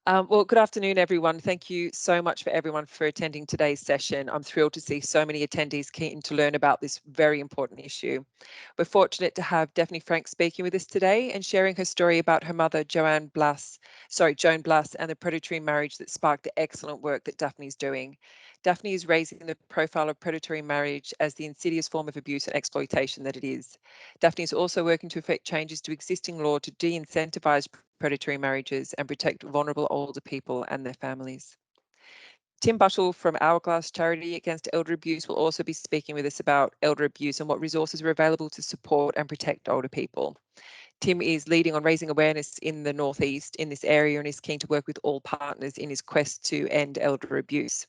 Well, good afternoon, everyone. Thank you so much for everyone for attending today's session. I'm thrilled to see so many attendees keen to learn about this very important issue. We're fortunate to have Daphne Franks speaking with us today and sharing her story about her mother, Joan Blass, and the predatory marriage that sparked the excellent work that Daphne's doing. Daphne is raising the profile of predatory marriage as the insidious form of abuse and exploitation that it is. Daphne is also working to effect changes to existing law to de-incentivize predatory marriages and protect vulnerable older people and their families. Tim Buttle from Hourglass Charity Against Elder Abuse will also be speaking with us about elder abuse and what resources are available to support and protect older people. Tim is leading on raising awareness in the Northeast in this area and is keen to work with all partners in his quest to end elder abuse.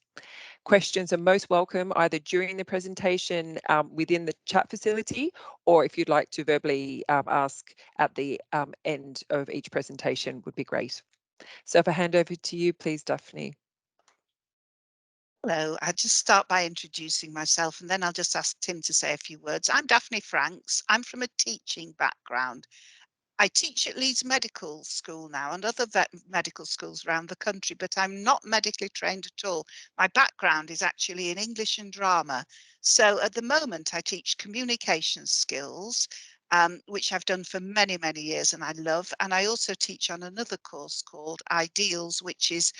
Questions are most welcome either during the presentation within the chat facility, or if you'd like to verbally ask at the end of each presentation would be great. So if I hand over to you, please, Daphne. Hello, I'll just start by introducing myself and then I'll just ask Tim to say a few words. I'm Daphne Franks. I'm from a teaching background. I teach at Leeds Medical School now and other medical schools around the country, but I'm not medically trained at all. My background is actually in English and drama. So at the moment, I teach communication skills, which I've done for many, many years and I love. And I also teach on another course called Ideals, which is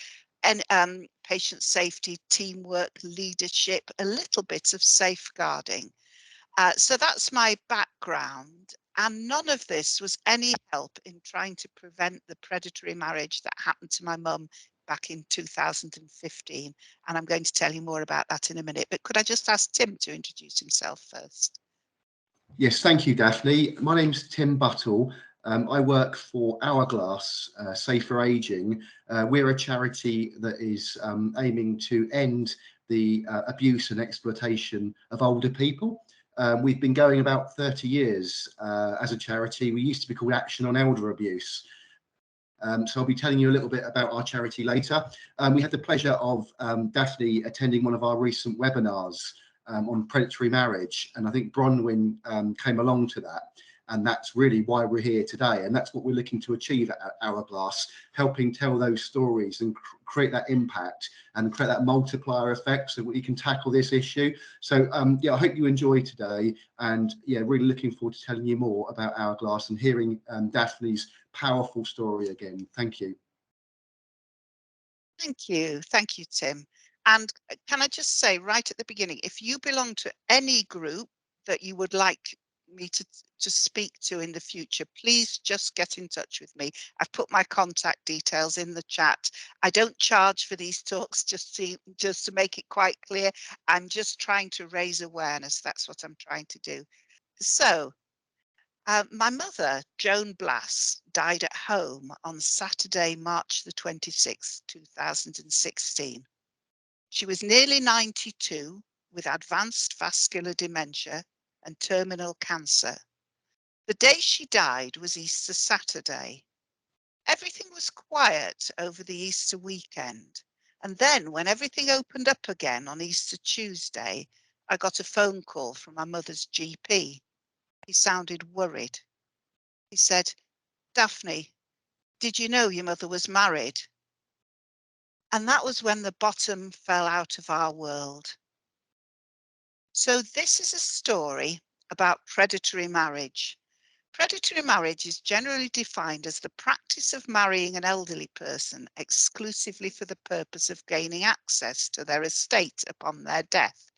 patient safety, teamwork, leadership, a little bit of safeguarding. So that's my background. And none of this was any help in trying to prevent the predatory marriage that happened to my mum back in 2015. And I'm going to tell you more about that in a minute. But could I just ask Tim to introduce himself first? Yes, thank you, Daphne. My name's Tim Buttle. I work for Hourglass Safer Aging. We're a charity that is aiming to end the abuse and exploitation of older people. We've been going about 30 years as a charity. We used to be called Action on Elder Abuse. So I'll be telling you a little bit about our charity later. We had the pleasure of Daphne attending one of our recent webinars on predatory marriage, and I think Bronwyn came along to that, and that's really why we're here today, and that's what we're looking to achieve at Hourglass, helping tell those stories and create that impact and create that multiplier effect so we can tackle this issue. So yeah, I hope you enjoy today, and yeah, really looking forward to telling you more about Hourglass and hearing Daphne's powerful story again. Thank you. Thank you, Tim. And can I just say right at the beginning, if you belong to any group that you would like me to speak to in the future, please just get in touch with me. I've put my contact details in the chat. I don't charge for these talks, just to make it quite clear. I'm just trying to raise awareness. That's what I'm trying to do. So my mother, Joan Blass, died at home on Saturday, March the 26th, 2016. She was nearly 92 with advanced vascular dementia and terminal cancer. The day she died was Easter Saturday. Everything was quiet over the Easter weekend. And then when everything opened up again on Easter Tuesday, I got a phone call from my mother's GP. He sounded worried. He said, "Daphne, did you know your mother was married?" And that was when the bottom fell out of our world. So this is a story about predatory marriage. Predatory marriage is generally defined as the practice of marrying an elderly person exclusively for the purpose of gaining access to their estate upon their death.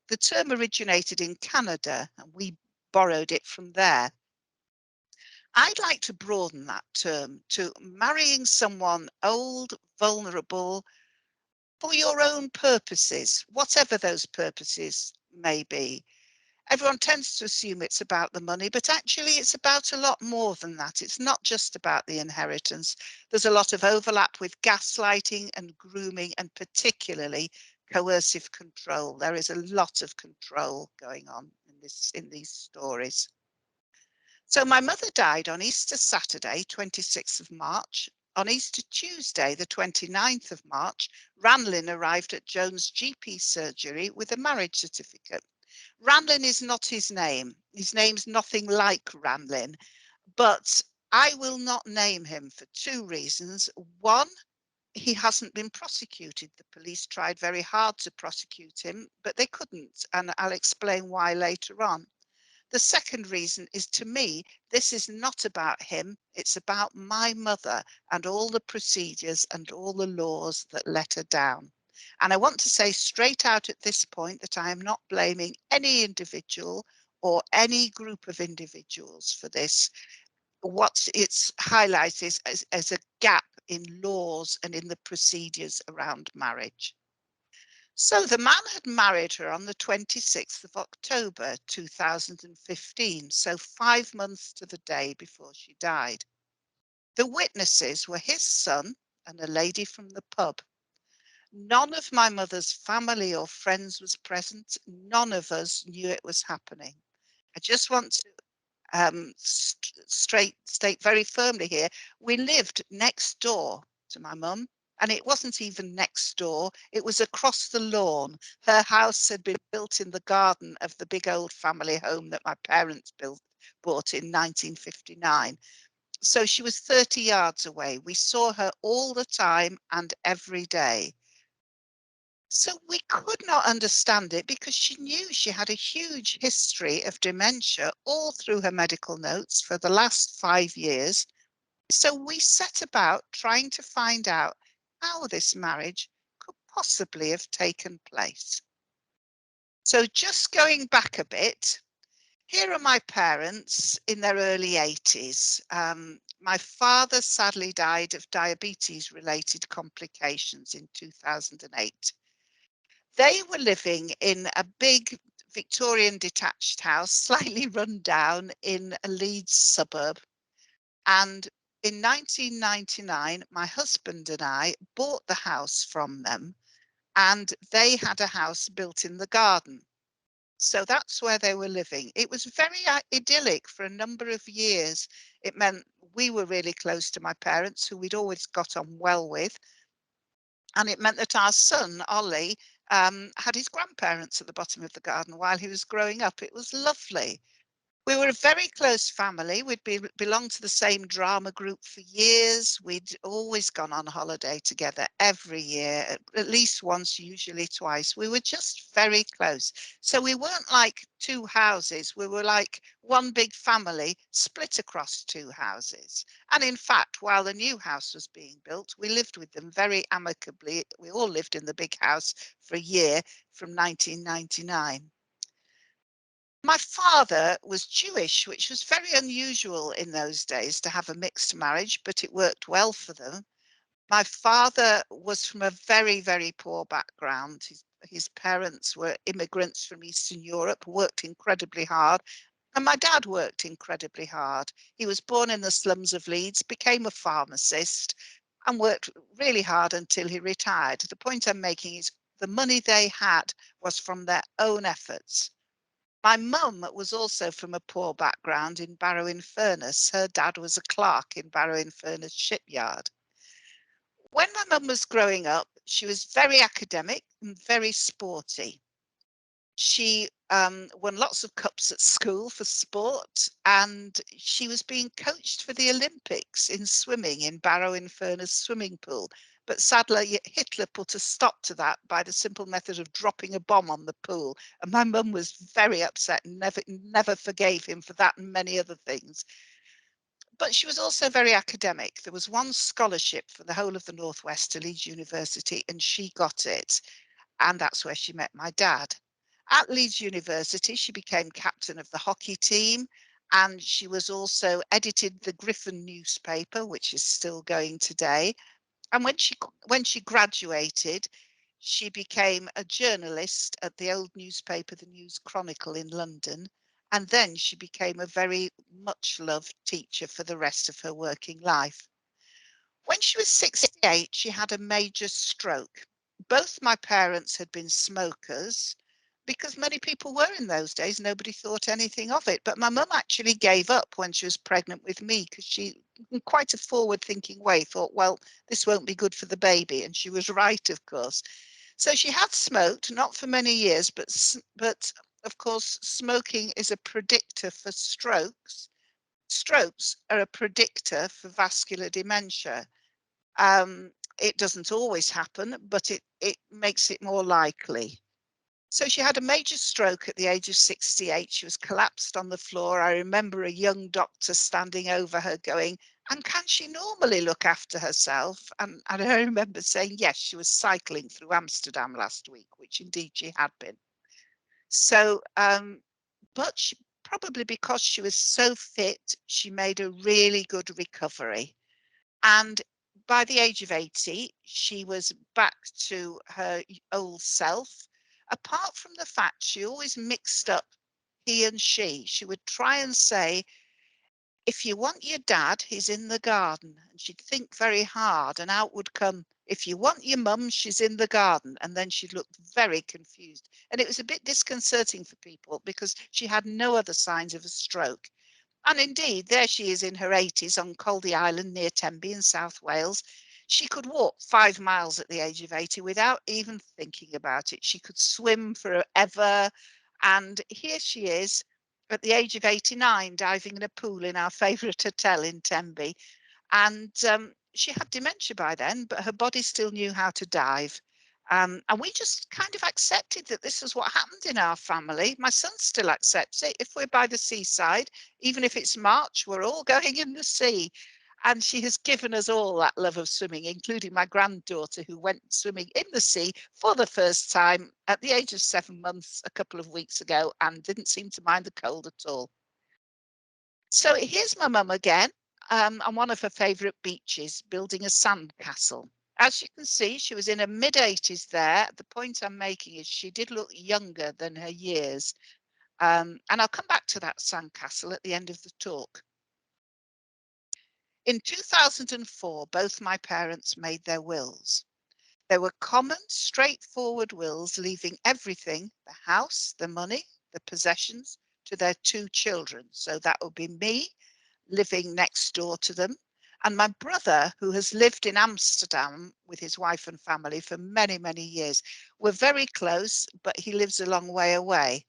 The term originated in Canada and we borrowed it from there. I'd like to broaden that term to marrying someone old, vulnerable, for your own purposes, whatever those purposes may be. Everyone tends to assume it's about the money, but actually it's about a lot more than that. It's not just about the inheritance. There's a lot of overlap with gaslighting and grooming, and particularly coercive control. There is a lot of control going on in these stories. So my mother died on Easter Saturday, 26th of March. On Easter Tuesday, the 29th of March, Ranlin arrived at Joan's GP surgery with a marriage certificate. Ranlin is not his name. His name's nothing like Ranlin, but I will not name him for two reasons. One, he hasn't been prosecuted. The police tried very hard to prosecute him, but they couldn't, and I'll explain why later on. The second reason is, to me, this is not about him, it's about my mother and all the procedures and all the laws that let her down. And I want to say straight out at this point that I am not blaming any individual or any group of individuals for this. What it's highlighted as a gap in laws and in the procedures around marriage. So the man had married her on the 26th of October 2015, so 5 months to the day before she died. The witnesses were his son and a lady from the pub. None of my mother's family or friends was present. None of us knew it was happening. I just want to state very firmly here, we lived next door to my mum, and it wasn't even next door, it was across the lawn. Her house had been built in the garden of the big old family home that my parents bought in 1959. So she was 30 yards away. We saw her all the time and every day. So we could not understand it because she knew she had a huge history of dementia all through her medical notes for the last 5 years. So we set about trying to find out how this marriage could possibly have taken place. So just going back a bit, here are my parents in their early 80s. My father sadly died of diabetes-related complications in 2008. They were living in a big Victorian detached house, slightly run down in a Leeds suburb. And in 1999, my husband and I bought the house from them, and they had a house built in the garden. So that's where they were living. It was very idyllic for a number of years. It meant we were really close to my parents, who we'd always got on well with. And it meant that our son, Ollie, had his grandparents at the bottom of the garden while he was growing up. It was lovely. We were a very close family. We'd belonged to the same drama group for years. We'd always gone on holiday together every year, at least once, usually twice. We were just very close. So we weren't like two houses. We were like one big family split across two houses. And in fact, while the new house was being built, we lived with them very amicably. We all lived in the big house for a year from 1999. My father was Jewish, which was very unusual in those days to have a mixed marriage, but it worked well for them. My father was from a very, very poor background. His parents were immigrants from Eastern Europe, worked incredibly hard, and my dad worked incredibly hard. He was born in the slums of Leeds, became a pharmacist, and worked really hard until he retired. The point I'm making is the money they had was from their own efforts. My mum was also from a poor background in Barrow-in-Furness. Her dad was a clerk in Barrow-in-Furness shipyard. When my mum was growing up, she was very academic and very sporty. She won lots of cups at school for sport, and she was being coached for the Olympics in swimming in Barrow-in-Furness swimming pool. But sadly, Hitler put a stop to that by the simple method of dropping a bomb on the pool. And my mum was very upset and never forgave him for that and many other things. But she was also very academic. There was one scholarship for the whole of the Northwest to Leeds University, and she got it. And that's where she met my dad. At Leeds University, she became captain of the hockey team, and she was also edited the Griffin newspaper, which is still going today. And when she graduated, she became a journalist at the old newspaper, the News Chronicle in London. And then she became a very much loved teacher for the rest of her working life. When she was 68, she had a major stroke. Both my parents had been smokers, because many people were in those days. Nobody thought anything of it. But my mum actually gave up when she was pregnant with me, because she, in quite a forward-thinking way, thought, well, this won't be good for the baby. And she was right, of course. So she had smoked, not for many years, but of course, smoking is a predictor for strokes. Strokes are a predictor for vascular dementia. It doesn't always happen, but it makes it more likely. So she had a major stroke at the age of 68. She was collapsed on the floor. I remember a young doctor standing over her going, and can she normally look after herself? And I remember saying, yes, she was cycling through Amsterdam last week, which indeed she had been. So, but she, probably because she was so fit, she made a really good recovery. And by the age of 80, she was back to her old self, apart from the fact she always mixed up he and she. She would try and say, if you want your dad, he's in the garden. And she'd think very hard, and out would come, if you want your mum, she's in the garden. And then she'd look very confused. And it was a bit disconcerting for people because she had no other signs of a stroke. And indeed, there she is in her 80s on Coldy Island near Tenby in South Wales. She could walk 5 miles at the age of 80 without even thinking about it. She could swim forever. And here she is at the age of 89, diving in a pool in our favourite hotel in Tenby. And she had dementia by then, but her body still knew how to dive. And we just kind of accepted that this is what happened in our family. My son still accepts it. If we're by the seaside, even if it's March, we're all going in the sea. And she has given us all that love of swimming, including my granddaughter, who went swimming in the sea for the first time at the age of 7 months a couple of weeks ago and didn't seem to mind the cold at all. So here's my mum again on one of her favourite beaches, building a sandcastle. As you can see, she was in her mid-80s there. The point I'm making is she did look younger than her years. And I'll come back to that sandcastle at the end of the talk. In 2004, both my parents made their wills. They were common, straightforward wills, leaving everything, the house, the money, the possessions, to their 2 children. So that would be me, living next door to them, and my brother, who has lived in Amsterdam with his wife and family for many, many years. We're very close, but he lives a long way away.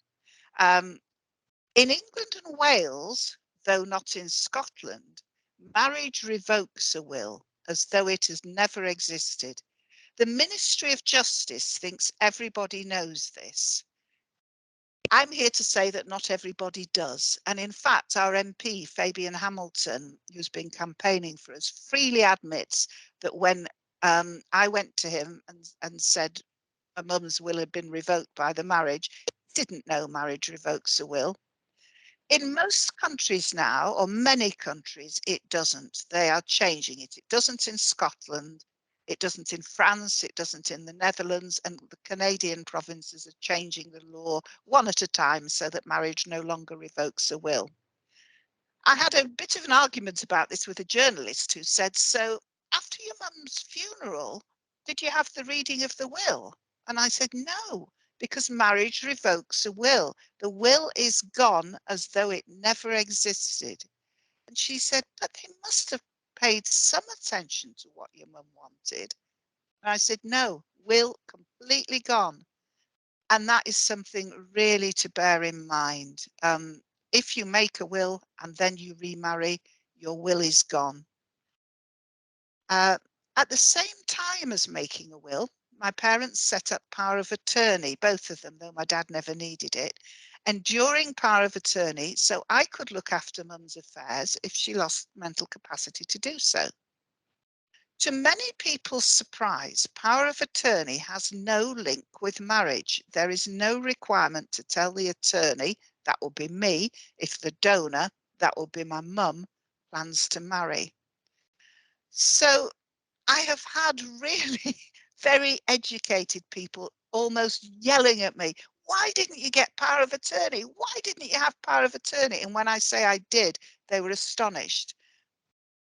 In England and Wales, though not in Scotland, marriage revokes a will as though it has never existed. The Ministry of Justice thinks everybody knows this. I'm here to say that not everybody does. And in fact, our MP, Fabian Hamilton, who's been campaigning for us, freely admits that when I went to him and said a mum's will had been revoked by the marriage, didn't know marriage revokes a will. In most countries now, or many countries, it doesn't. They are changing it. It doesn't in Scotland. It doesn't in France, it doesn't in the Netherlands, and the Canadian provinces are changing the law one at a time so that marriage no longer revokes a will. I had a bit of an argument about this with a journalist who said, so after your mum's funeral, did you have the reading of the will? And I said, no, because marriage revokes a will. The will is gone as though it never existed. And she said, but they must have paid some attention to what your mum wanted. And I said, no, will completely gone. And that is something really to bear in mind. If you make a will and then you remarry, your will is gone. At the same time as making a will, my parents set up power of attorney, both of them, though my dad never needed it, enduring power of attorney, so I could look after mum's affairs if she lost mental capacity to do so. To many people's surprise, power of attorney has no link with marriage. There is no requirement to tell the attorney, that will be me, if the donor, that will be my mum, plans to marry. So I have had really very educated people almost yelling at me, why didn't you get power of attorney? Why didn't you have power of attorney? And when I say I did, they were astonished.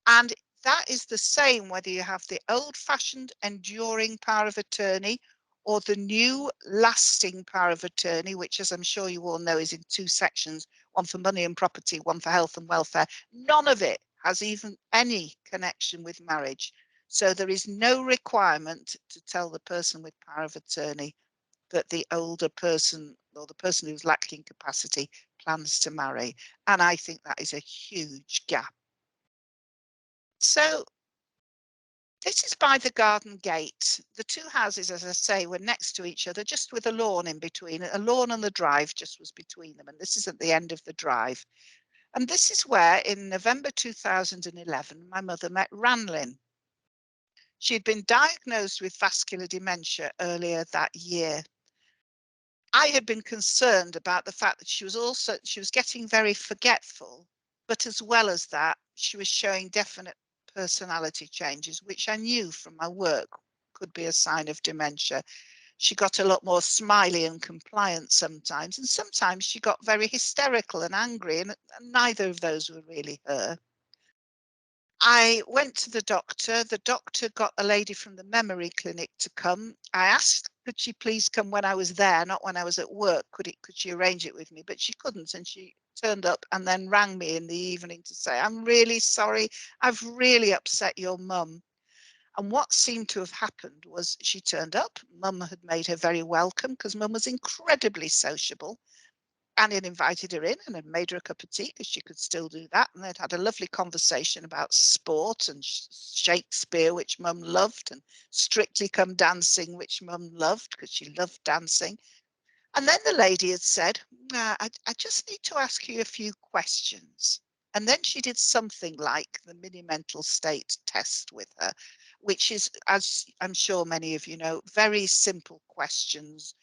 And that is the same whether you have the old-fashioned enduring power of attorney or the new lasting power of attorney, which, as I'm sure you all know, is in 2 sections, one for money and property, one for health and welfare. None of it has even any connection with marriage. So there is no requirement to tell the person with power of attorney that the older person or the person who's lacking capacity plans to marry. And I think that is a huge gap. So This is by the garden gate. The two houses, as I say, were next to each other, just with a lawn in between. A lawn and the drive just was between them. And this is at the end of the drive. And this is where, in November 2011, my mother met Ranlin. She had been diagnosed with vascular dementia earlier that year. I had been concerned about the fact that she was getting very forgetful, but as well as that, she was showing definite personality changes, which I knew from my work could be a sign of dementia. She got a lot more smiley and compliant sometimes, and sometimes she got very hysterical and angry, and neither of those were really her. I went to the doctor. The doctor got a lady from the memory clinic to come. I asked, could she please come when I was there, not when I was at work? Could she arrange it with me? But she couldn't, and she turned up and then rang me in the evening to say, I'm really sorry. I've really upset your mum. And what seemed to have happened was she turned up. Mum had made her very welcome because mum was incredibly sociable. And had invited her in and had made her a cup of tea because she could still do that. And they'd had a lovely conversation about sport and Shakespeare, which mum loved, and Strictly Come Dancing, which mum loved because she loved dancing. And then the lady had said, I just need to ask you a few questions. And then she did something like the mini mental state test with her, which is, as I'm sure many of you know, very simple questions.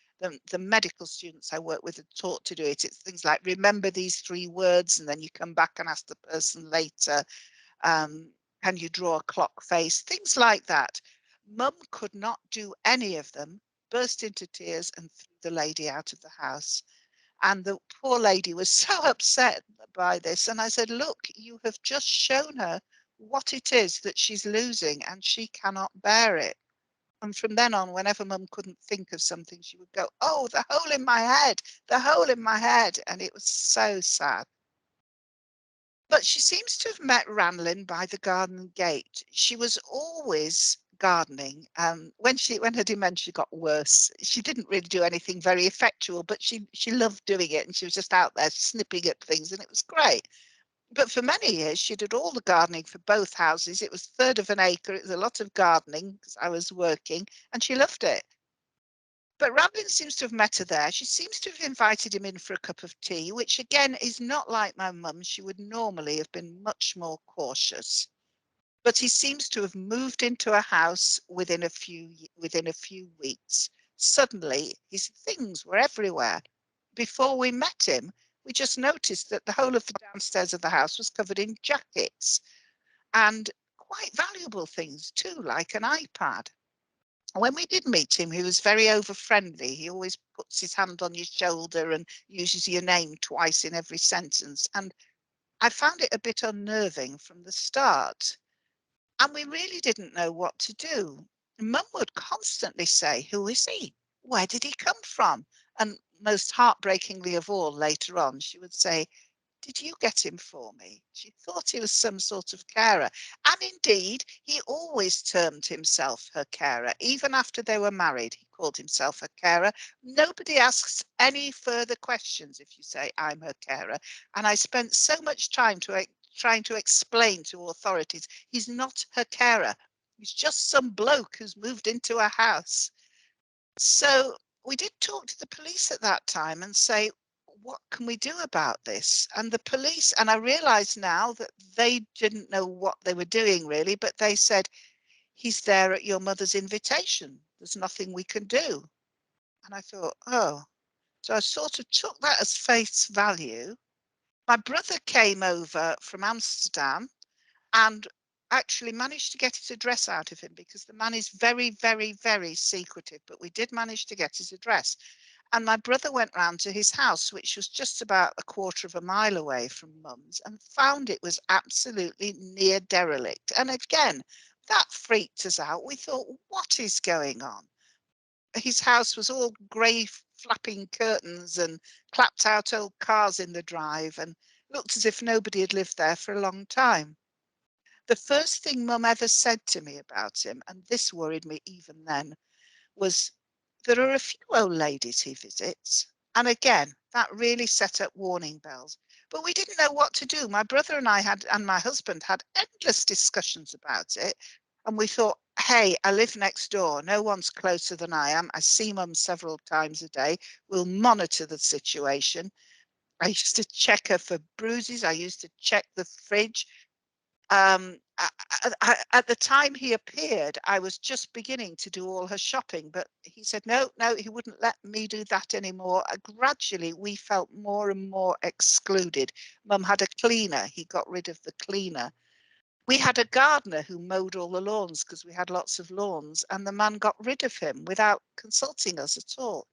The medical students I work with are taught to do it. It's things like, remember these 3 words, and then you come back and ask the person later, can you draw a clock face? Things like that. Mum could not do any of them, burst into tears and threw the lady out of the house. And the poor lady was so upset by this. And I said, look, you have just shown her what it is that she's losing, and she cannot bear it. And from then on, whenever mum couldn't think of something, she would go, oh, the hole in my head, the hole in my head. And it was so sad. But she seems to have met Ranlin by the garden gate. She was always gardening. When her dementia got worse, she didn't really do anything very effectual, but she loved doing it, and she was just out there snipping at things, and it was great. But for many years, she did all the gardening for both houses. It was 1/3 of an acre. It was a lot of gardening because I was working, and she loved it. But Rabin seems to have met her there. She seems to have invited him in for a cup of tea, which again is not like my mum. She would normally have been much more cautious. But he seems to have moved into a house within a few weeks. Suddenly, his things were everywhere. Before we met him, we just noticed that the whole of the downstairs of the house was covered in jackets, and quite valuable things too, like an iPad. When we did meet him, he was very over friendly. He always puts his hand on your shoulder and uses your name twice in every sentence. And I found it a bit unnerving from the start. And we really didn't know what to do. Mum would constantly say, who is he? Where did he come from? And most heartbreakingly of all, later on, she would say, did you get him for me? She thought he was some sort of carer. And indeed, he always termed himself her carer. Even after they were married, he called himself her carer. Nobody asks any further questions if you say, I'm her carer. And I spent so much time trying to explain to authorities, he's not her carer. He's just some bloke who's moved into a house. So we did talk to the police at that time and say, what can we do about this? And the police, and I realise now that they didn't know what they were doing really, but they said, he's there at your mother's invitation. There's nothing we can do. And I thought, oh, so I sort of took that as face value. My brother came over from Amsterdam and actually managed to get his address out of him, because the man is very, very, very secretive, but we did manage to get his address. And my brother went round to his house, which was just about a 1/4 of a mile away from mum's, and found it was absolutely near derelict. And again, that freaked us out. We thought, what is going on? His house was all grey flapping curtains and clapped out old cars in the drive, and looked as if nobody had lived there for a long time. The first thing mum ever said to me about him, and this worried me even then, was, there are a few old ladies he visits. And again, that really set up warning bells. But we didn't know what to do. My brother and I and my husband had endless discussions about it. And we thought, hey, I live next door. No one's closer than I am. I see mum several times a day. We'll monitor the situation. I used to check her for bruises. I used to check the fridge. At the time he appeared, I was just beginning to do all her shopping, but he said, no, he wouldn't let me do that anymore. Gradually, we felt more and more excluded. Mum had a cleaner. He got rid of the cleaner. We had a gardener who mowed all the lawns because we had lots of lawns, and the man got rid of him without consulting us at all.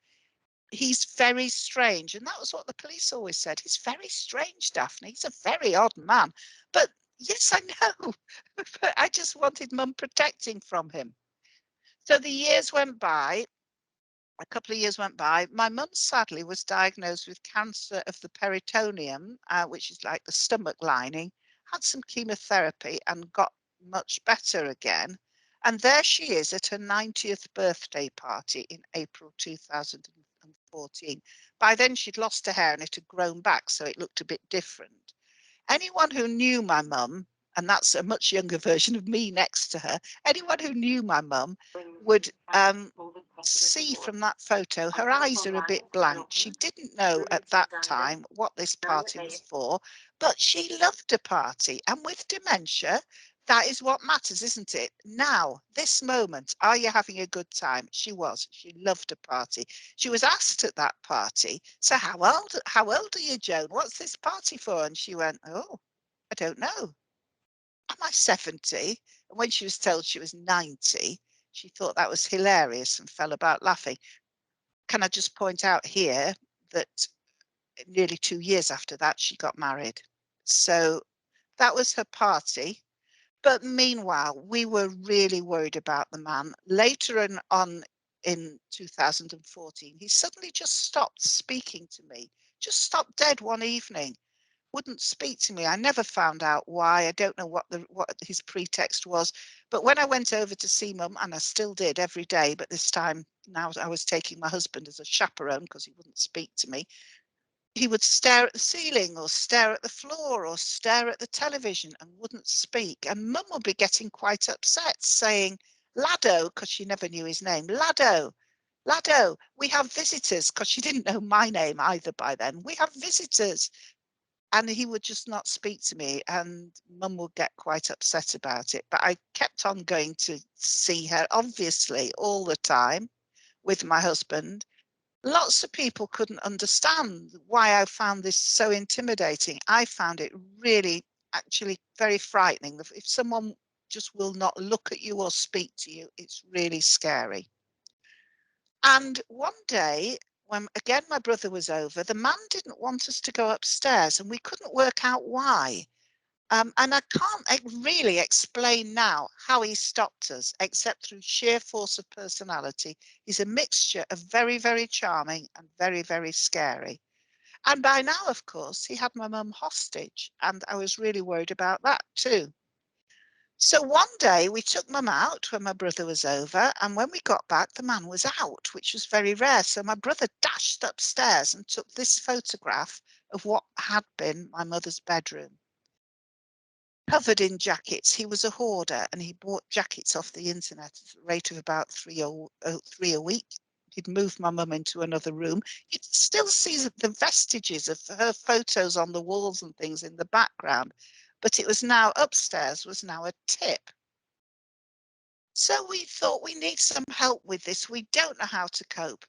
He's very strange. And that was what the police always said. He's very strange, Daphne. He's a very odd man. But yes, I know. But I just wanted mum protecting from him. So the years went by. A couple of years went by. My mum sadly was diagnosed with cancer of the peritoneum, which is like the stomach lining, had some chemotherapy and got much better again. And there she is at her 90th birthday party in April 2014. By then she'd lost her hair and it had grown back, so it looked a bit different. Anyone who knew my mum, and that's a much younger version of me next to her, anyone who knew my mum would see from that photo, her eyes are a bit blank. She didn't know at that time what this party was for, but she loved a party. And with dementia, that is what matters, isn't it? Now, this moment, are you having a good time? She was. She loved a party. She was asked at that party, so how old are you, Joan? What's this party for? And she went, oh, I don't know. Am I 70? And when she was told she was 90, she thought that was hilarious and fell about laughing. Can I just point out here that nearly 2 years after that, she got married. So that was her party. But meanwhile, we were really worried about the man. Later on in 2014, he suddenly just stopped speaking to me, just stopped dead one evening. Wouldn't speak to me. I never found out why. I don't know what his pretext was. But when I went over to see mum, and I still did every day, but this time now I was taking my husband as a chaperone because he wouldn't speak to me, he would stare at the ceiling or stare at the floor or stare at the television and wouldn't speak. And mum would be getting quite upset, saying, Lado, because she never knew his name, Lado, we have visitors, because she didn't know my name either by then. We have visitors. And he would just not speak to me, and mum would get quite upset about it. But I kept on going to see her, obviously, all the time with my husband. Lots of people couldn't understand why I found this so intimidating. I found it really, actually very frightening. If someone just will not look at you or speak to you, it's really scary. And one day, when again my brother was over, the man didn't want us to go upstairs and we couldn't work out why. And I can't really explain now how he stopped us, except through sheer force of personality. He's a mixture of very, very charming and very, very scary. And by now, of course, he had my mum hostage, and I was really worried about that too. So one day we took mum out when my brother was over, and when we got back, the man was out, which was very rare. So my brother dashed upstairs and took this photograph of what had been my mother's bedroom. Covered in jackets. He was a hoarder and he bought jackets off the internet at the rate of about three a week. He'd moved my mum into another room. You can still see the vestiges of her photos on the walls and things in the background, but it was now upstairs, was now a tip. So we thought we need some help with this. We don't know how to cope.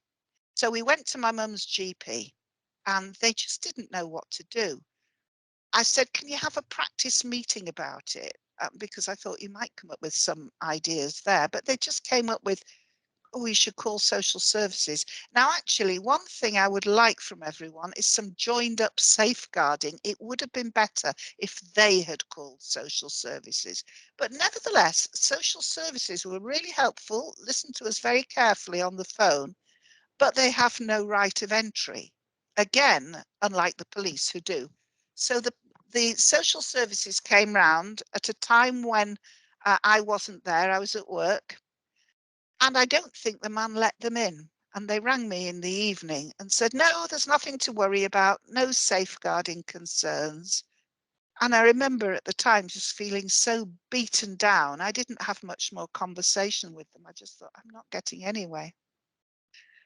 So we went to my mum's GP and they just didn't know what to do. I said, can you have a practice meeting about it? Because I thought you might come up with some ideas there, but they just came up with, oh, we should call social services. Now, actually, one thing I would like from everyone is some joined up safeguarding. It would have been better if they had called social services. But nevertheless, social services were really helpful, listened to us very carefully on the phone, but they have no right of entry. Again, unlike the police who do. So the social services came round at a time when I wasn't there, I was at work. And I don't think the man let them in. And they rang me in the evening and said, no, there's nothing to worry about, no safeguarding concerns. And I remember at the time just feeling so beaten down. I didn't have much more conversation with them. I just thought, I'm not getting anywhere.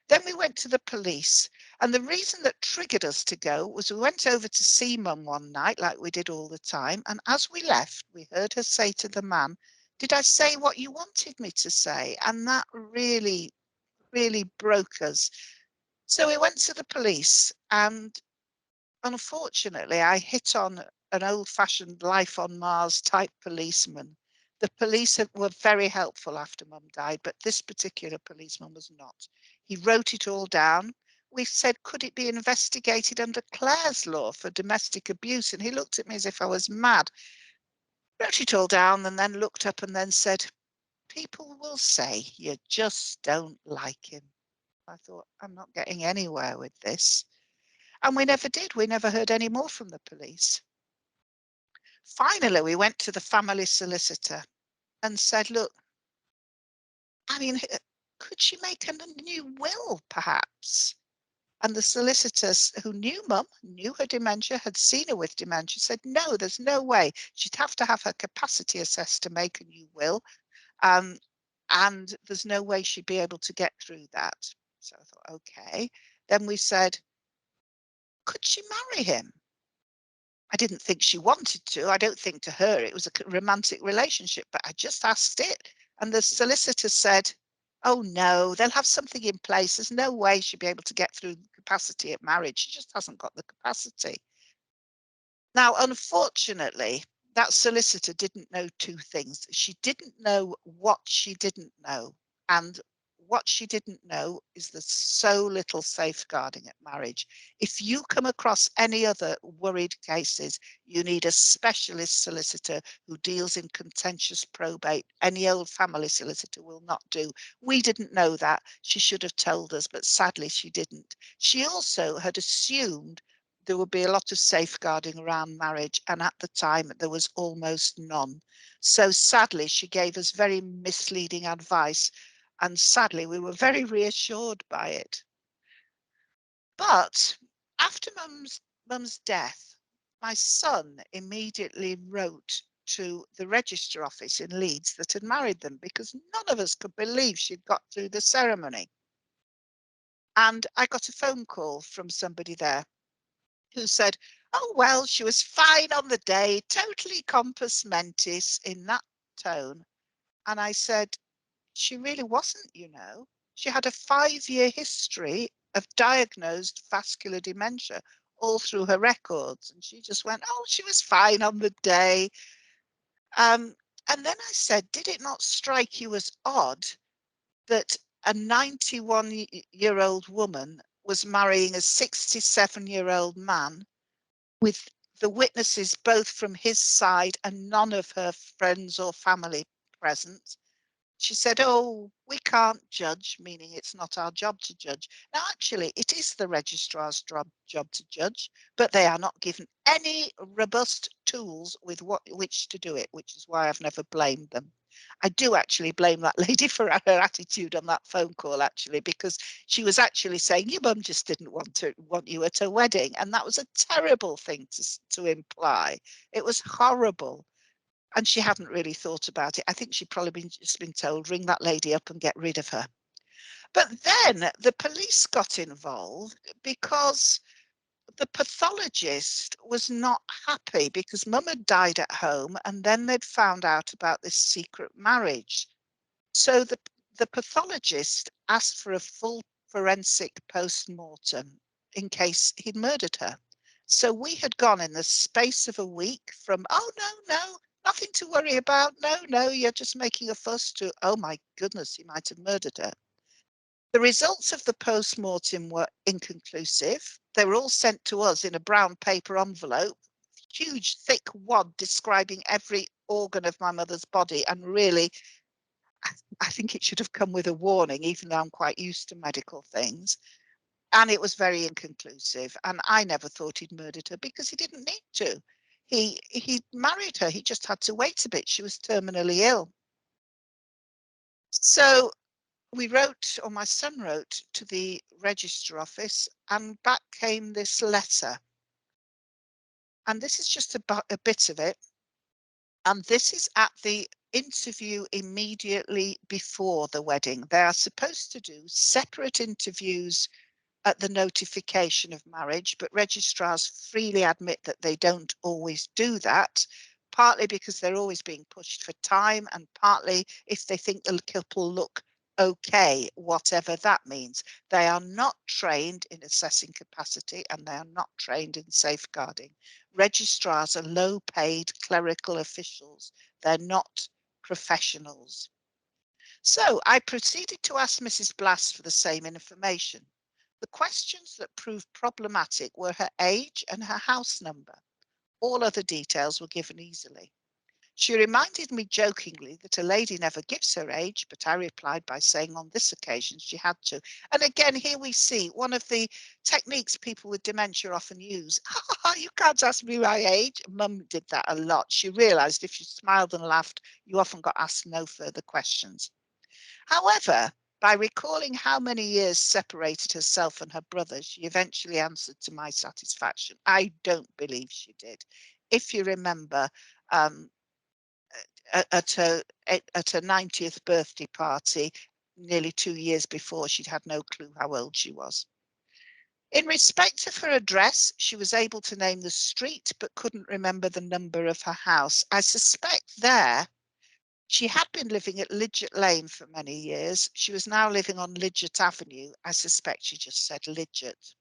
Then we went to the police. And the reason that triggered us to go was we went over to see Mum one night, like we did all the time. And as we left, we heard her say to the man, "Did I say what you wanted me to say?" And that really, really broke us. So we went to the police, and unfortunately, I hit on an old-fashioned life on Mars type policeman. The police were very helpful after Mum died, but this particular policeman was not. He wrote it all down. We said, could it be investigated under Clare's law for domestic abuse? And he looked at me as if I was mad. Wrote it all down and then looked up and then said, people will say you just don't like him. I thought, I'm not getting anywhere with this. And we never did. We never heard any more from the police. Finally, we went to the family solicitor and said, look, I mean, could she make a new will, perhaps? And the solicitors who knew Mum, knew her dementia, had seen her with dementia, said, no, there's no way. She'd have to have her capacity assessed to make a new will. And there's no way she'd be able to get through that. So I thought, okay. Then we said, could she marry him? I didn't think she wanted to. I don't think to her it was a romantic relationship, but I just asked it. And the solicitor said, oh no, they'll have something in place. There's no way she'll be able to get through the capacity at marriage. She just hasn't got the capacity. Now, unfortunately, that solicitor didn't know two things. She didn't know what she didn't know. And what she didn't know is there's so little safeguarding at marriage. If you come across any other worried cases, you need a specialist solicitor who deals in contentious probate. Any old family solicitor will not do. We didn't know that. She should have told us, but sadly she didn't. She also had assumed there would be a lot of safeguarding around marriage, and at the time there was almost none. So sadly, she gave us very misleading advice, and sadly, we were very reassured by it. But after Mum's death, my son immediately wrote to the register office in Leeds that had married them, because none of us could believe she'd got through the ceremony. And I got a phone call from somebody there who said, oh, well, she was fine on the day, totally compos mentis, in that tone. And I said, she really wasn't, you know. She had a 5-year history of diagnosed vascular dementia all through her records. And she just went, oh, she was fine on the day. And then I said, did it not strike you as odd that a 91-year-old woman was marrying a 67-year-old man, with the witnesses both from his side and none of her friends or family present? She said, oh, we can't judge, meaning it's not our job to judge. Now, actually, it is the registrar's job to judge, but they are not given any robust tools with which to do it, which is why I've never blamed them. I do actually blame that lady for her attitude on that phone call, actually, because she was actually saying, your mum just didn't want you at her wedding. And that was a terrible thing to imply. It was horrible. And she hadn't really thought about it. I think she'd probably just been told, ring that lady up and get rid of her. But then the police got involved because the pathologist was not happy, because Mum had died at home and then they'd found out about this secret marriage. So the pathologist asked for a full forensic post-mortem in case he'd murdered her. So we had gone in the space of a week from, oh, no, nothing to worry about. No, you're just making a fuss, to, oh my goodness, he might have murdered her. The results of the post-mortem were inconclusive. They were all sent to us in a brown paper envelope, huge, thick wad describing every organ of my mother's body. And really, I think it should have come with a warning, even though I'm quite used to medical things. And it was very inconclusive. And I never thought he'd murdered her, because he didn't need to. He married her. He just had to wait a bit. She was terminally ill. So we wrote, or my son wrote, to the register office, and back came this letter. and this is just a bit of it, and this is at the interview immediately before the wedding. They are supposed to do separate interviews at the notification of marriage, but registrars freely admit that they don't always do that, partly because they're always being pushed for time, and partly if they think the couple look okay, whatever that means. They are not trained in assessing capacity, and they are not trained in safeguarding. Registrars are low-paid clerical officials. They're not professionals. So I proceeded to ask Mrs. Blass for the same information. The questions that proved problematic were her age and her house number. All other details were given easily. She reminded me jokingly that a lady never gives her age, but I replied by saying on this occasion she had to. And again, here we see one of the techniques people with dementia often use. You can't ask me my age. Mum did that a lot. She realised if you smiled and laughed, you often got asked no further questions. However, by recalling how many years separated herself and her brother, she eventually answered to my satisfaction. I don't believe she did. If you remember, at her 90th birthday party, nearly 2 years before, she'd had no clue how old she was. In respect of her address, she was able to name the street, but couldn't remember the number of her house. I suspect there she had been living at Lidgett Lane for many years. She was now living on Lidgett Avenue. I suspect she just said Lidgett.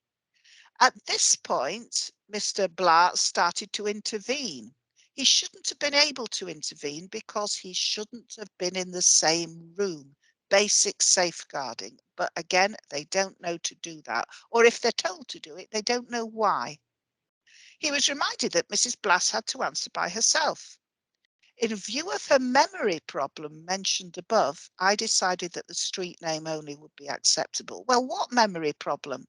At this point, Mr. Blass started to intervene. He shouldn't have been able to intervene because he shouldn't have been in the same room. Basic safeguarding. But again, they don't know to do that. Or if they're told to do it, they don't know why. He was reminded that Mrs. Blass had to answer by herself. In view of her memory problem mentioned above, I decided that the street name only would be acceptable. Well, what memory problem?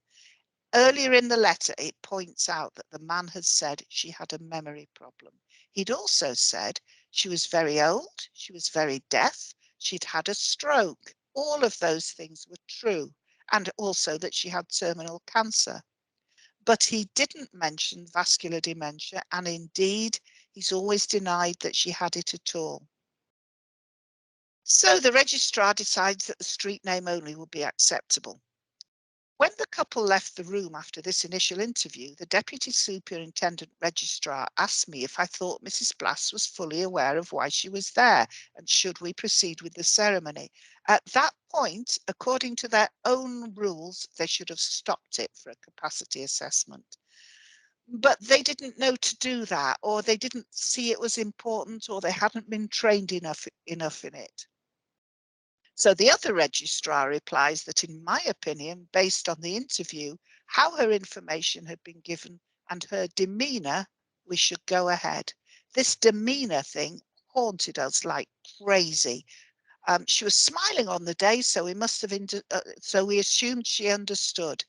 Earlier in the letter, it points out that the man had said she had a memory problem. He'd also said she was very old, she was very deaf, she'd had a stroke. All of those things were true, and also that she had terminal cancer. But he didn't mention vascular dementia, and indeed, he's always denied that she had it at all. So the registrar decides that the street name only will be acceptable. When the couple left the room after this initial interview, the Deputy Superintendent Registrar asked me if I thought Mrs. Blass was fully aware of why she was there and should we proceed with the ceremony. At that point, according to their own rules, they should have stopped it for a capacity assessment. But they didn't know to do that, or they didn't see it was important, or they hadn't been trained enough in it. So the other registrar replies that, in my opinion, based on the interview, how her information had been given and her demeanour, we should go ahead. This demeanour thing haunted us like crazy. She was smiling on the day, so we must have so we assumed she understood.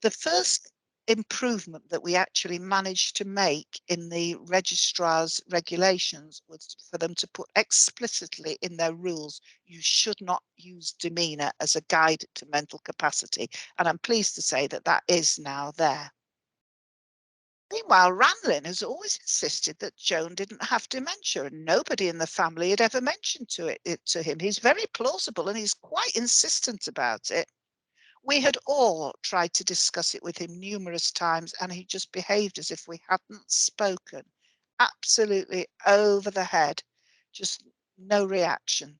The first improvement that we actually managed to make in the registrar's regulations was for them to put explicitly in their rules, you should not use demeanour as a guide to mental capacity. And I'm pleased to say that that is now there. Meanwhile, Ranlin has always insisted that Joan didn't have dementia, and nobody in the family had ever mentioned it to him. He's very plausible and he's quite insistent about it. We had all tried to discuss it with him numerous times, and he just behaved as if we hadn't spoken. Absolutely over the head, just no reaction.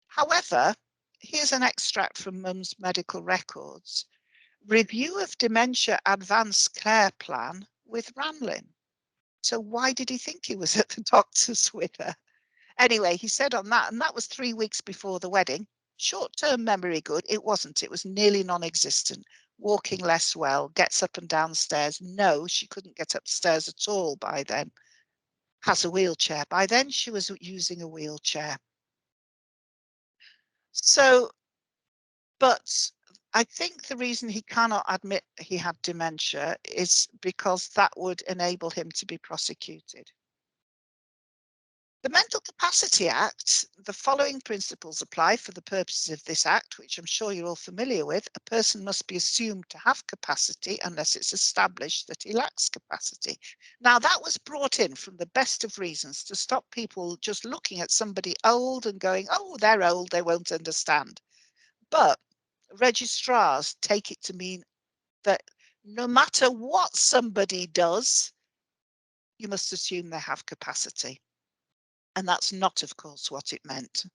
However, here's an extract from Mum's medical records. Review of dementia advanced care plan with Ranlin. So why did he think he was at the doctor's with her? Anyway, he said on that, and that was 3 weeks before the wedding. Short-term memory good, it wasn't. It was nearly non-existent. Walking less well, gets up and down stairs. No, she couldn't get upstairs at all by then. Has a wheelchair. By then she was using a wheelchair. So, but I think the reason he cannot admit he had dementia is because that would enable him to be prosecuted. The Mental Capacity Act, the following principles apply for the purposes of this act, which I'm sure you're all familiar with. A person must be assumed to have capacity unless it's established that he lacks capacity. Now, that was brought in from the best of reasons to stop people just looking at somebody old and going, oh, they're old, they won't understand. But registrars take it to mean that no matter what somebody does, you must assume they have capacity. And that's not, of course, what it meant.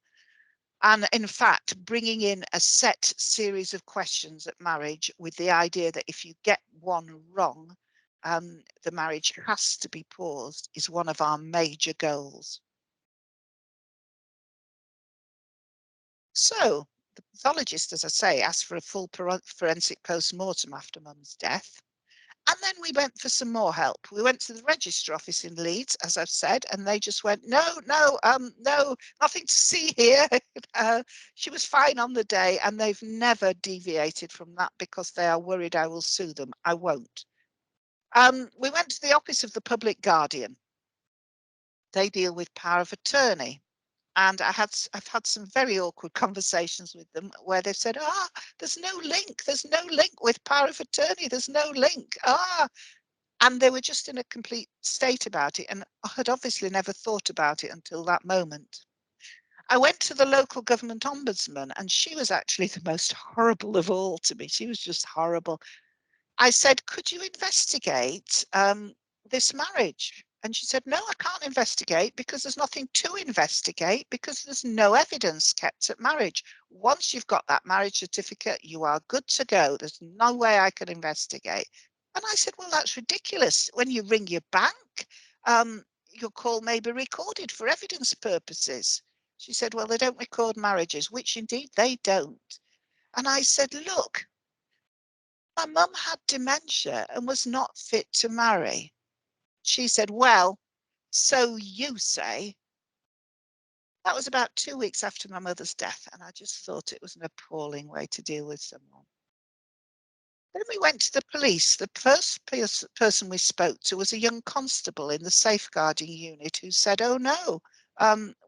And in fact, bringing in a set series of questions at marriage with the idea that if you get one wrong, the marriage has to be paused is one of our major goals. So the pathologist, as I say, asked for a full forensic post-mortem after mum's death. And then we went for some more help. We went to the register office in Leeds, as I've said, and they just went, no, nothing to see here. She was fine on the day, and they've never deviated from that because they are worried I will sue them. I won't. We went to the office of the public guardian. They deal with power of attorney. And I've had some very awkward conversations with them where they've said, there's no link with power of attorney, there's no link. And they were just in a complete state about it, and I had obviously never thought about it until that moment. I went to the local government ombudsman, and she was actually the most horrible of all to me. She was just horrible. I said, could you investigate this marriage? And she said, no, I can't investigate because there's nothing to investigate because there's no evidence kept at marriage. Once you've got that marriage certificate, you are good to go. There's no way I can investigate. And I said, well, that's ridiculous. When you ring your bank, your call may be recorded for evidence purposes. She said, well, they don't record marriages, which indeed they don't. And I said, look, my mum had dementia and was not fit to marry. She said, well, so you say. That was about 2 weeks after my mother's death, and I just thought it was an appalling way to deal with someone. Then we went to the police. The first person we spoke to was a young constable in the safeguarding unit who said, oh no,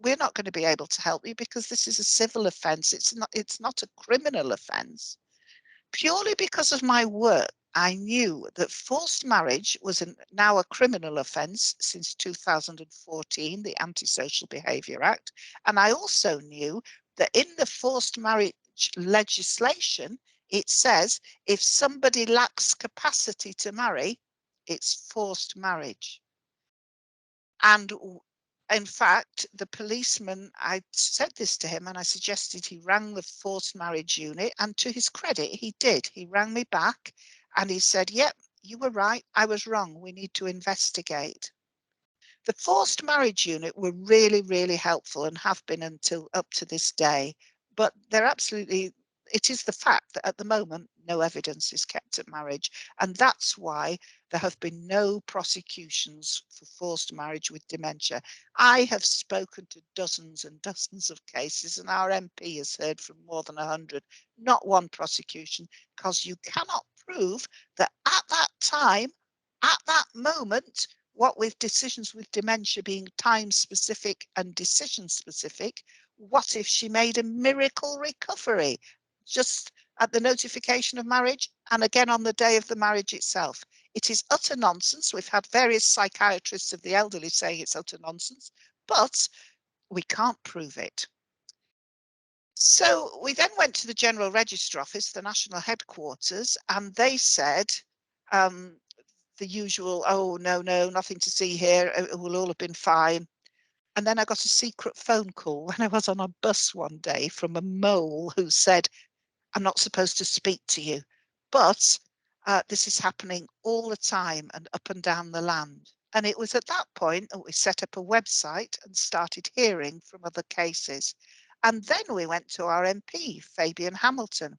we're not going to be able to help you because this is a civil offence. It's not a criminal offence. Purely because of my work, I knew that forced marriage was now a criminal offence since 2014, the Antisocial Behaviour Act. And I also knew that in the forced marriage legislation, it says if somebody lacks capacity to marry, it's forced marriage. And in fact, the policeman, I said this to him and I suggested he rang the forced marriage unit, and to his credit, he did. He rang me back and he said, yep, you were right. I was wrong. We need to investigate. The forced marriage unit were really, really helpful and have been until up to this day. But they're absolutely, it is the fact that at the moment, no evidence is kept at marriage. And that's why there have been no prosecutions for forced marriage with dementia. I have spoken to dozens and dozens of cases, and our MP has heard from more than 100, not one prosecution, because you cannot prove that at that time, at that moment, what with decisions with dementia being time specific and decision specific, what if she made a miracle recovery just at the notification of marriage and again on the day of the marriage itself? It is utter nonsense. We've had various psychiatrists of the elderly saying it's utter nonsense, but we can't prove it. So we then went to the General Register Office, the national headquarters, and they said, the usual, oh, no, nothing to see here. It will all have been fine. And then I got a secret phone call when I was on a bus one day from a mole who said, I'm not supposed to speak to you, but this is happening all the time and up and down the land. And it was at that point that we set up a website and started hearing from other cases. And then we went to our MP, Fabian Hamilton.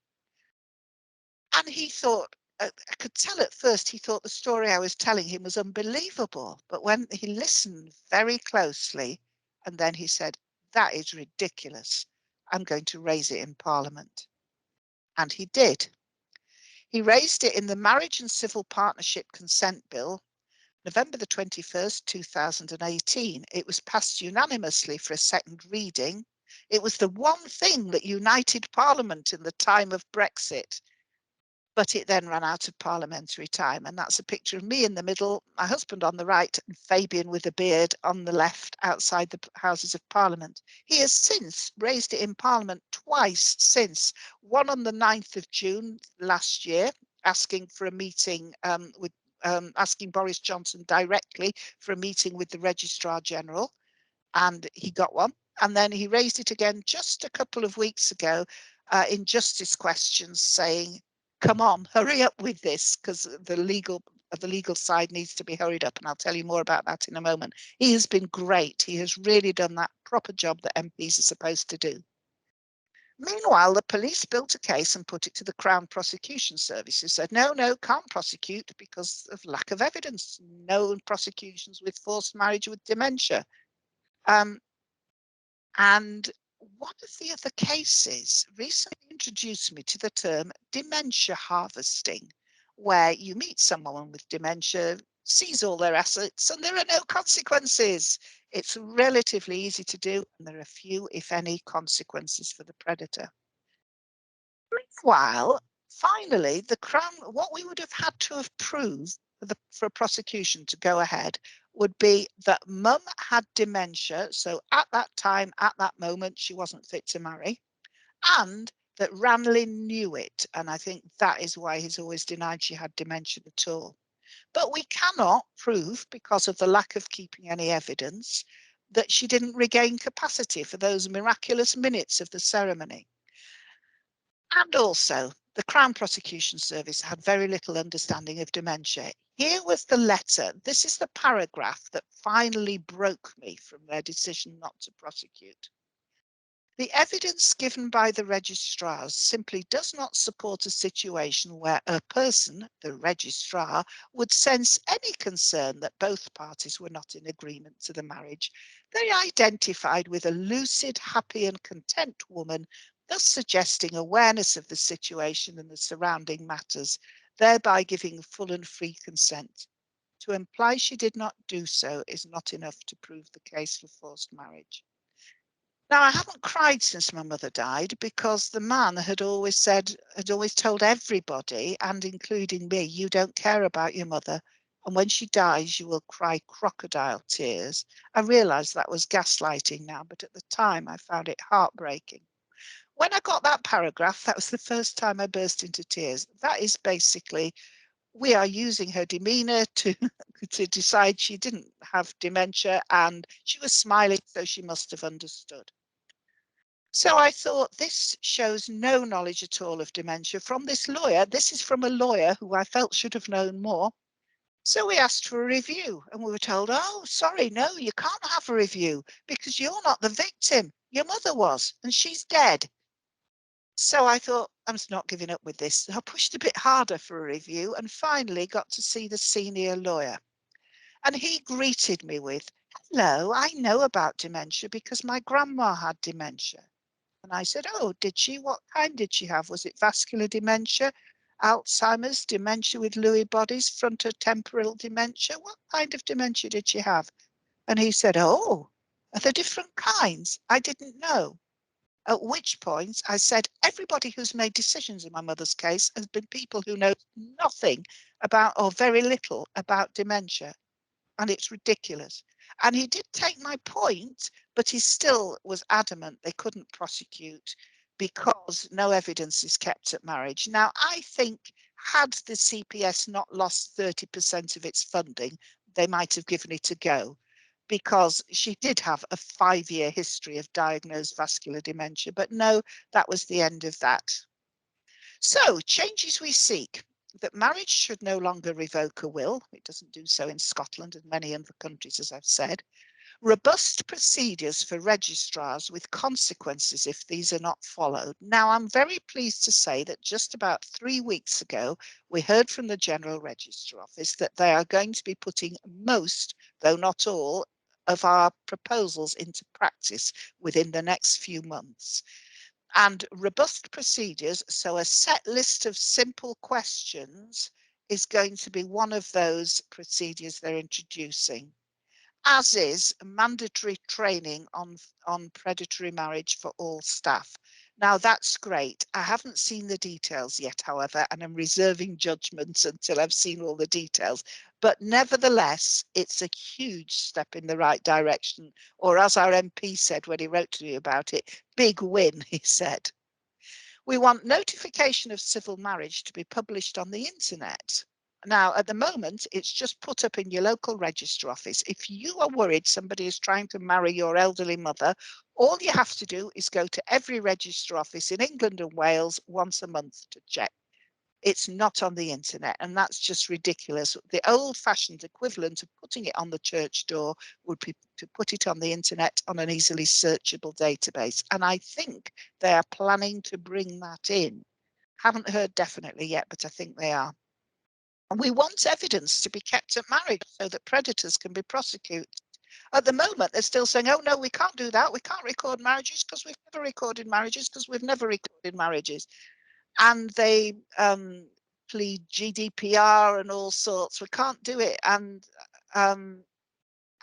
And he thought, I could tell at first he thought the story I was telling him was unbelievable. But when he listened very closely, and then he said, that is ridiculous. I'm going to raise it in Parliament. And he did. He raised it in the Marriage and Civil Partnership Consent Bill, November the 21st, 2018, it was passed unanimously for a second reading. It was the one thing that united Parliament in the time of Brexit. But it then ran out of parliamentary time. And that's a picture of me in the middle, my husband on the right, and Fabian with a beard on the left outside the Houses of Parliament. He has since raised it in Parliament twice since, one on the 9th of June last year, asking for a meeting asking Boris Johnson directly for a meeting with the Registrar General, and he got one. And then he raised it again just a couple of weeks ago in justice questions, saying, come on, hurry up with this, because the legal side needs to be hurried up. And I'll tell you more about that in a moment. He has been great. He has really done that proper job that MPs are supposed to do. Meanwhile, the police built a case and put it to the Crown Prosecution Service, who said, no, can't prosecute because of lack of evidence. No prosecutions with forced marriage with dementia. And one of the other cases recently introduced me to the term dementia harvesting, where you meet someone with dementia, seize all their assets, and there are no consequences. It's relatively easy to do, and there are few, if any, consequences for the predator. Meanwhile, finally, the Crown, what we would have had to have proved for a prosecution to go ahead would be that mum had dementia. So at that time, at that moment, she wasn't fit to marry, and that Ranelagh knew it. And I think that is why he's always denied she had dementia at all. But we cannot prove, because of the lack of keeping any evidence, that she didn't regain capacity for those miraculous minutes of the ceremony. And also, the Crown Prosecution Service had very little understanding of dementia. Here was the letter. This is the paragraph that finally broke me from their decision not to prosecute. The evidence given by the registrars simply does not support a situation where a person, the registrar, would sense any concern that both parties were not in agreement to the marriage. They identified with a lucid, happy and content woman, thus suggesting awareness of the situation and the surrounding matters, thereby giving full and free consent. To imply she did not do so is not enough to prove the case for forced marriage. Now, I haven't cried since my mother died, because the man had always told everybody, and including me, you don't care about your mother, and when she dies, you will cry crocodile tears. I realised that was gaslighting now, but at the time I found it heartbreaking. When I got that paragraph, that was the first time I burst into tears. That is basically, we are using her demeanour to decide she didn't have dementia, and she was smiling, so she must have understood. So I thought, this shows no knowledge at all of dementia from this lawyer. This is from a lawyer who I felt should have known more. So we asked for a review, and we were told, oh, sorry, no, you can't have a review because you're not the victim. Your mother was, and she's dead. So I thought, I'm not giving up with this. I pushed a bit harder for a review and finally got to see the senior lawyer. And he greeted me with, hello, I know about dementia because my grandma had dementia. And I said, oh, did she? What kind did she have? Was it vascular dementia, Alzheimer's, dementia with Lewy bodies, frontotemporal dementia? What kind of dementia did she have? And he said, oh, are there different kinds? I didn't know. At which point I said, everybody who's made decisions in my mother's case has been people who know nothing about, or very little about, dementia. And it's ridiculous. And he did take my point, but he still was adamant they couldn't prosecute because no evidence is kept at marriage. Now, I think had the CPS not lost 30% of its funding, they might have given it a go, because she did have a 5-year history of diagnosed vascular dementia. But no, that was the end of that. So, changes we seek: that marriage should no longer revoke a will. It doesn't do so in Scotland and many other countries, as I've said. Robust procedures for registrars with consequences if these are not followed. Now, I'm very pleased to say that just about 3 weeks ago, we heard from the General Register Office that they are going to be putting most, though not all, of our proposals into practice within the next few months. And robust procedures, so a set list of simple questions, is going to be one of those procedures they're introducing, as is mandatory training on predatory marriage for all staff. Now, that's great. I haven't seen the details yet, however, and I'm reserving judgment until I've seen all the details. But nevertheless, it's a huge step in the right direction. Or as our MP said when he wrote to me about it, big win, he said. We want notification of civil marriage to be published on the internet. Now, at the moment, it's just put up in your local register office. If you are worried somebody is trying to marry your elderly mother, all you have to do is go to every register office in England and Wales once a month to check. It's not on the internet, and that's just ridiculous. The old-fashioned equivalent of putting it on the church door would be to put it on the internet on an easily searchable database. And I think they are planning to bring that in. Haven't heard definitely yet, but I think they are. And we want evidence to be kept at marriage so that predators can be prosecuted. At the moment, they're still saying, oh, no, we can't do that. We can't record marriages because we've never recorded marriages because we've never recorded marriages. And they plead GDPR and all sorts. We can't do it. And I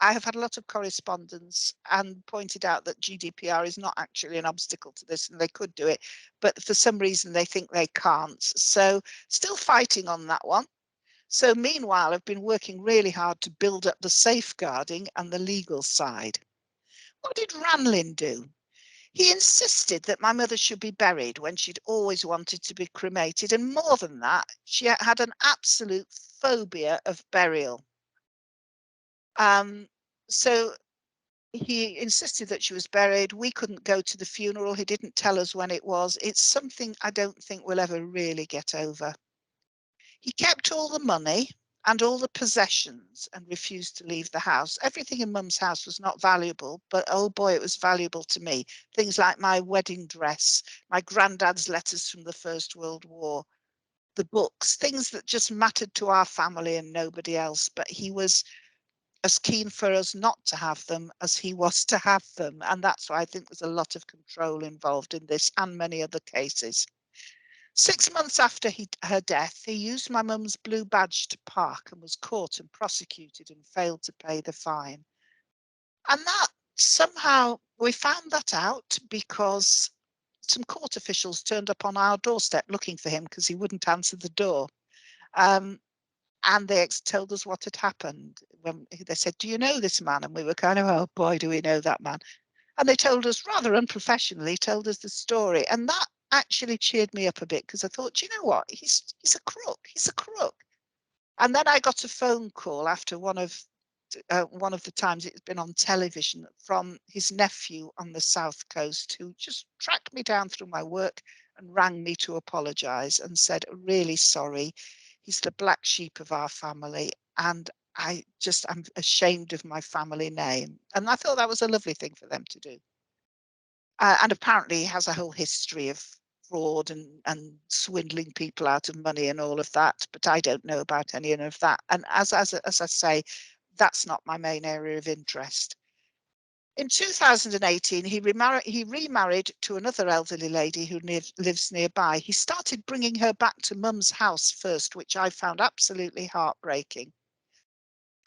have had a lot of correspondence and pointed out that GDPR is not actually an obstacle to this and they could do it. But for some reason, they think they can't. So still fighting on that one. So meanwhile, I've been working really hard to build up the safeguarding and the legal side. What did Ranlin do? He insisted that my mother should be buried when she'd always wanted to be cremated. And more than that, she had an absolute phobia of burial. So he insisted that she was buried. We couldn't go to the funeral. He didn't tell us when it was. It's something I don't think we'll ever really get over. He kept all the money and all the possessions and refused to leave the house. Everything in Mum's house was not valuable, but oh boy, it was valuable to me. Things like my wedding dress, my granddad's letters from the First World War, the books, things that just mattered to our family and nobody else. But he was as keen for us not to have them as he was to have them. And that's why I think there's a lot of control involved in this and many other cases. 6 months after her death, he used my mum's blue badge to park and was caught and prosecuted and failed to pay the fine. And that somehow we found that out because some court officials turned up on our doorstep looking for him because he wouldn't answer the door. And they told us what had happened. When they said, do you know this man? And we were kind of, oh boy, do we know that man? And they told us rather unprofessionally, told us the story. And that actually cheered me up a bit because I thought, you know what, he's a crook, he's a crook. And then I got a phone call after one of the times it's been on television from his nephew on the South Coast, who just tracked me down through my work and rang me to apologise and said, really sorry, he's the black sheep of our family and I'm ashamed of my family name. And I thought that was a lovely thing for them to do. And apparently he has a whole history of fraud and swindling people out of money and all of that, but I don't know about any of that. And as I say, that's not my main area of interest. In 2018, he remarried to another elderly lady who lives nearby. He started bringing her back to Mum's house first, which I found absolutely heartbreaking.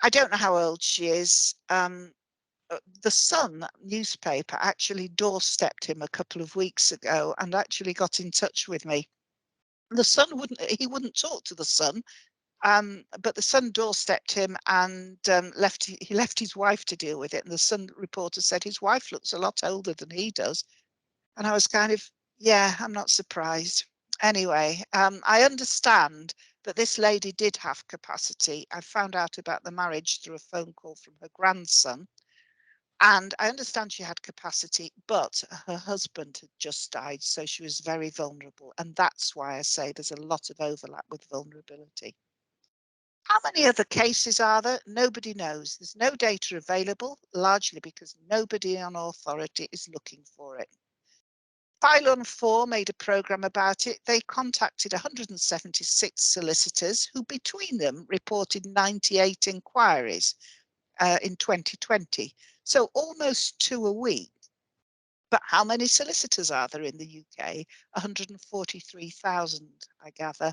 I don't know how old she is. The Sun newspaper actually doorstepped him a couple of weeks ago and actually got in touch with me. The Sun wouldn't talk to the Sun, but the Sun doorstepped him and he left his wife to deal with it. And the Sun reporter said his wife looks a lot older than he does. And I was kind of, yeah, I'm not surprised. Anyway, I understand that this lady did have capacity. I found out about the marriage through a phone call from her grandson. And I understand she had capacity, but her husband had just died, so she was very vulnerable. And that's why I say there's a lot of overlap with vulnerability. How many other cases are there? Nobody knows. There's no data available, largely because nobody on authority is looking for it. Pylon 4 made a programme about it. They contacted 176 solicitors who between them reported 98 inquiries in 2020. So almost 2 a week. But how many solicitors are there in the UK? 143,000, I gather.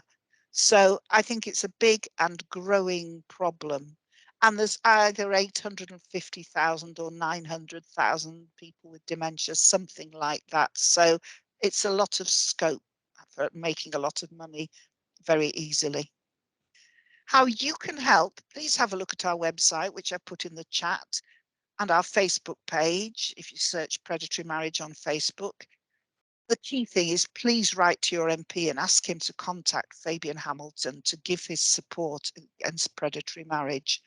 So I think it's a big and growing problem. And there's either 850,000 or 900,000 people with dementia, something like that. So it's a lot of scope for making a lot of money very easily. How you can help, please have a look at our website, which I put in the chat, and our Facebook page. If you search Predatory Marriage on Facebook, the key thing is please write to your MP and ask him to contact Fabian Hamilton to give his support against predatory marriage.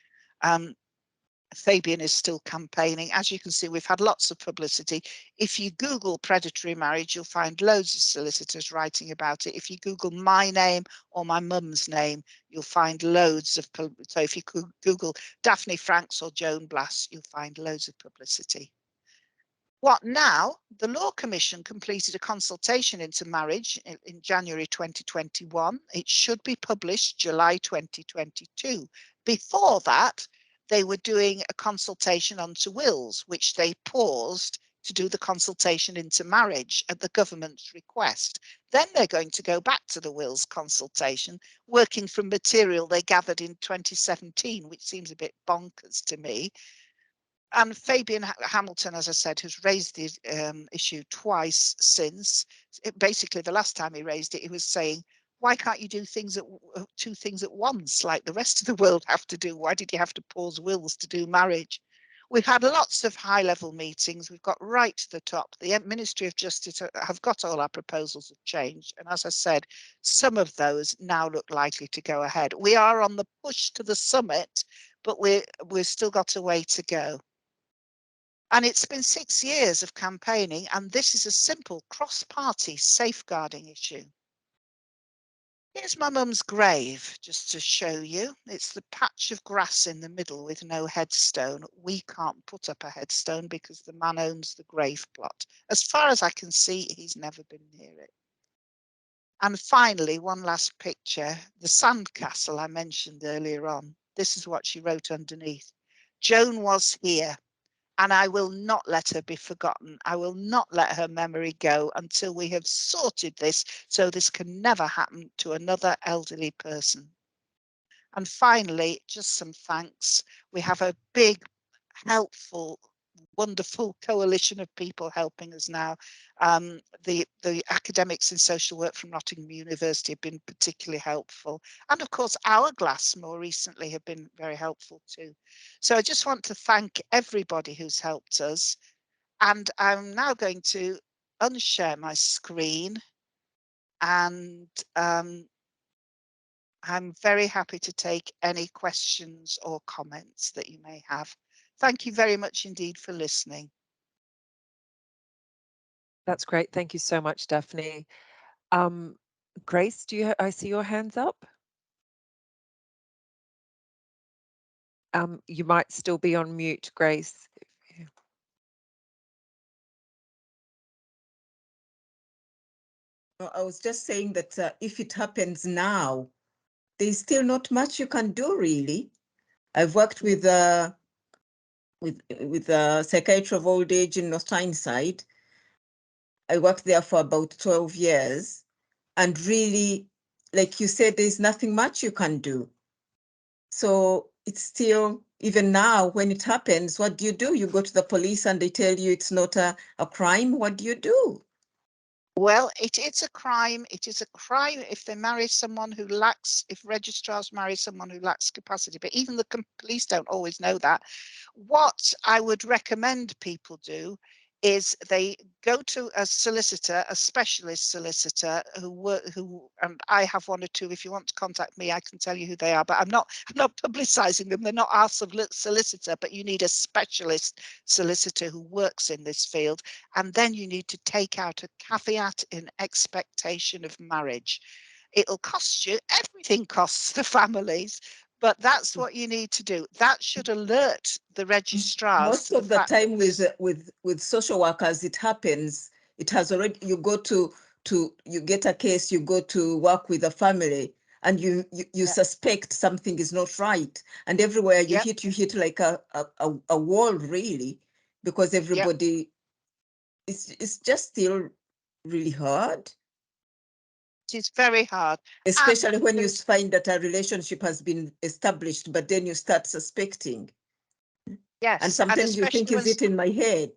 Fabian is still campaigning. As you can see, we've had lots of publicity. If you Google predatory marriage, you'll find loads of solicitors writing about it. If you Google my name or my mum's name, you'll find loads of, so if you Google Daphne Franks or Joan Blass, you'll find loads of publicity. What now? The Law Commission completed a consultation into marriage in January 2021. It should be published July 2022. Before that, they were doing a consultation onto wills, which they paused to do the consultation into marriage at the government's request. Then they're going to go back to the wills consultation, working from material they gathered in 2017, which seems a bit bonkers to me. And Fabian Hamilton, as I said, has raised the issue twice since. Basically, the last time he raised it, he was saying, why can't you do things two things at once like the rest of the world have to do? Why did you have to pause wills to do marriage? We've had lots of high-level meetings. We've got right to the top. The Ministry of Justice have got all our proposals of change. And as I said, some of those now look likely to go ahead. We are on the push to the summit, but we've still got a way to go. And it's been 6 years of campaigning, and this is a simple cross-party safeguarding issue. Here's my mum's grave, just to show you. It's the patch of grass in the middle with no headstone. We can't put up a headstone because the man owns the grave plot. As far as I can see, he's never been near it. And finally, one last picture, the sandcastle I mentioned earlier on. This is what she wrote underneath. Joan was here, and I will not let her be forgotten. I will not let her memory go until we have sorted this so this can never happen to another elderly person. And finally, just some thanks. We have a big, helpful, wonderful coalition of people helping us now. The academics in social work from Nottingham University have been particularly helpful. And of course, Hourglass more recently have been very helpful too. So I just want to thank everybody who's helped us. And I'm now going to unshare my screen, and I'm very happy to take any questions or comments that you may have. Thank you very much indeed for listening. That's great. Thank you so much, Daphne. Grace, I see your hands up? You might still be on mute, Grace. I was just saying that if it happens now, there's still not much you can do, really. I've worked with psychiatry of old age in North Tyneside. I worked there for about 12 years. And really, like you said, there's nothing much you can do. So it's still, even now, when it happens, what do? You go to the police and they tell you it's not a crime. What do you do? Well, it's a crime. It is a crime if they marry someone who lacks, if registrars marry someone who lacks capacity. But even the police don't always know that. What I would recommend people do is they go to a solicitor, a specialist solicitor and I have one or two. If you want to contact me, I can tell you who they are, but I'm not publicizing them. They're not our solicitor, but you need a specialist solicitor who works in this field. And then you need to take out a caveat in expectation of marriage. It'll cost you, everything costs the families, but that's what you need to do. That should alert the registrars. Most of the time with social workers, it happens. It has already, you go to you get a case, you go to work with a family, and you suspect something is not right. And everywhere you hit like a wall, really, because everybody, it's just still really hard. It is very hard. Especially when you find that a relationship has been established, but then you start suspecting. Yes. And sometimes you think, is it in my head?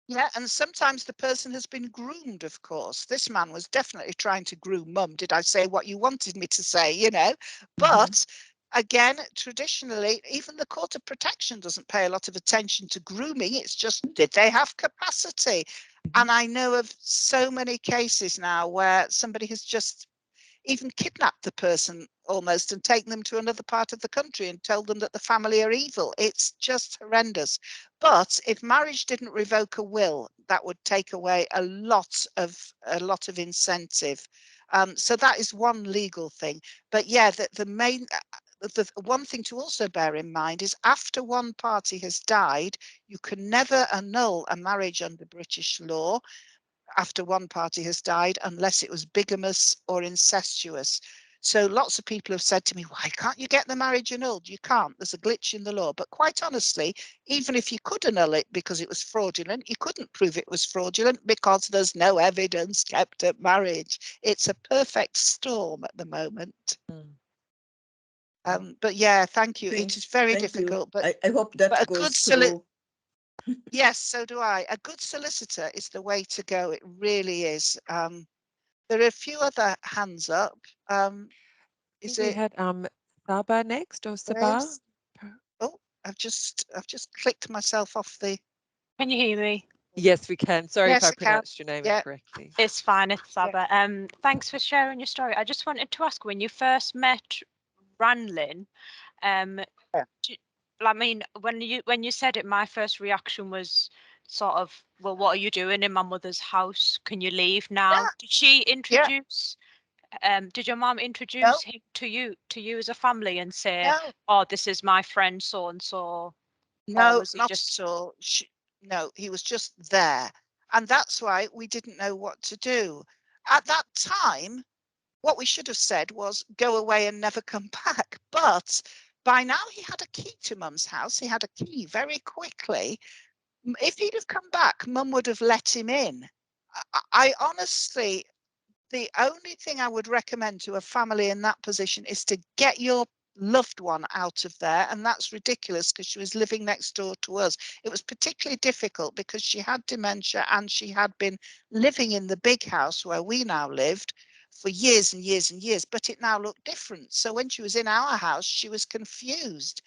Yeah, and sometimes the person has been groomed, of course. This man was definitely trying to groom mum. Did I say what you wanted me to say, you know? But again, traditionally, even the Court of Protection doesn't pay a lot of attention to grooming. It's just, did they have capacity? And I know of so many cases now where somebody has just even kidnapped the person almost and taken them to another part of the country and told them that the family are evil. It's just horrendous. But if marriage didn't revoke a will, that would take away a lot of incentive. So that is one legal thing. But yeah, the main the one thing to also bear in mind is after one party has died, you can never annul a marriage under British law after one party has died, unless it was bigamous or incestuous. So lots of people have said to me, why can't you get the marriage annulled? You can't. There's a glitch in the law. But quite honestly, even if you could annul it because it was fraudulent, you couldn't prove it was fraudulent because there's no evidence kept at marriage. It's a perfect storm at the moment. But yeah, thank you. It is very difficult. But I hope that goes through. Yes, so do I. A good solicitor is the way to go. It really is. There are a few other hands up. Is we it? had Saba next, or Sabah? Oh, I've just clicked myself off the. Can you hear me? Yes, we can. Sorry Yes, if I pronounced your name incorrectly. It's fine, it's Saba. Thanks for sharing your story. I just wanted to ask, when you first met Ranlin, I mean, when you said it, my first reaction was sort of, well, what are you doing in my mother's house? Can you leave now? Did she introduce? Did your mom introduce him to you as a family and say, oh, this is my friend so and so? No, not at all. No, he was just there, and that's why we didn't know what to do at that time. What we should have said was go away and never come back. But by now he had a key to mum's house. He had a key very quickly. If he'd have come back, mum would have let him in. I honestly, the only thing I would recommend to a family in that position is to get your loved one out of there. And that's ridiculous because she was living next door to us. It was particularly difficult because she had dementia and she had been living in the big house where we now lived for years and years and years, but it now looked different. So when she was in our house, she was confused.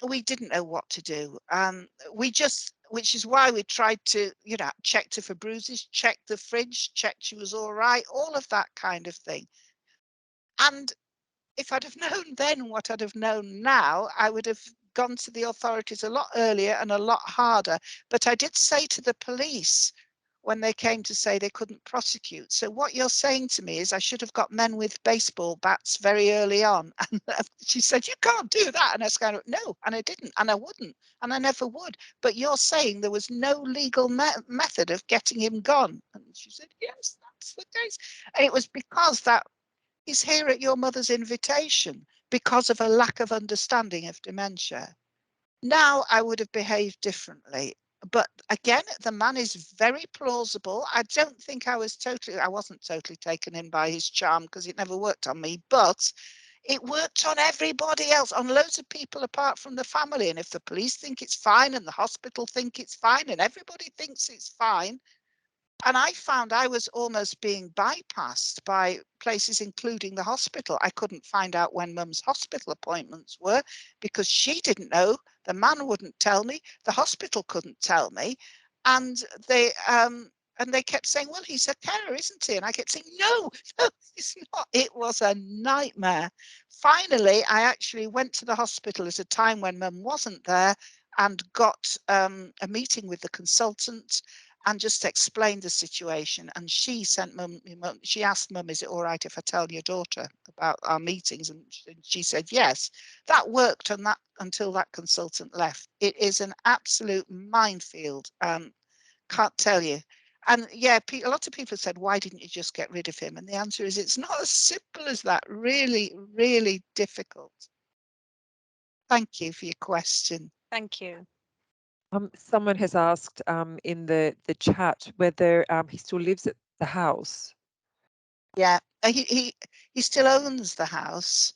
We didn't know what to do. Which is why we tried to, checked her for bruises, checked the fridge, checked she was all right, all of that kind of thing. And if I'd have known then what I'd have known now, I would have gone to the authorities a lot earlier and a lot harder. But I did say to the police when they came to say they couldn't prosecute. So what you're saying to me is I should have got men with baseball bats very early on. And she said, you can't do that. And I was kind of, no, and I didn't, and I wouldn't, and I never would. But you're saying there was no legal method of getting him gone. And she said, yes, that's the case. And it was because that he's here at your mother's invitation because of a lack of understanding of dementia. Now I would have behaved differently. But again, the man is very plausible. I don't think I wasn't totally taken in by his charm because it never worked on me, but it worked on everybody else, on loads of people apart from the family. And if the police think it's fine and the hospital think it's fine and everybody thinks it's fine, and I found I was almost being bypassed by places, including the hospital. I couldn't find out when mum's hospital appointments were because she didn't know. The man wouldn't tell me. The hospital couldn't tell me. And they kept saying, well, he's a carer, isn't he? And I kept saying, no, it's not. It was a nightmare. Finally, I actually went to the hospital at a time when mum wasn't there and got a meeting with the consultant and just explained the situation. And she sent mum, she asked mum, is it all right if I tell your daughter about our meetings? And she said, yes. That worked on that until that consultant left. It is an absolute minefield. Can't tell you. And yeah, a lot of people said, why didn't you just get rid of him? And the answer is, it's not as simple as that. Really, really difficult. Thank you for your question. Thank you. Someone has asked in the chat whether he still lives at the house. Yeah, he still owns the house.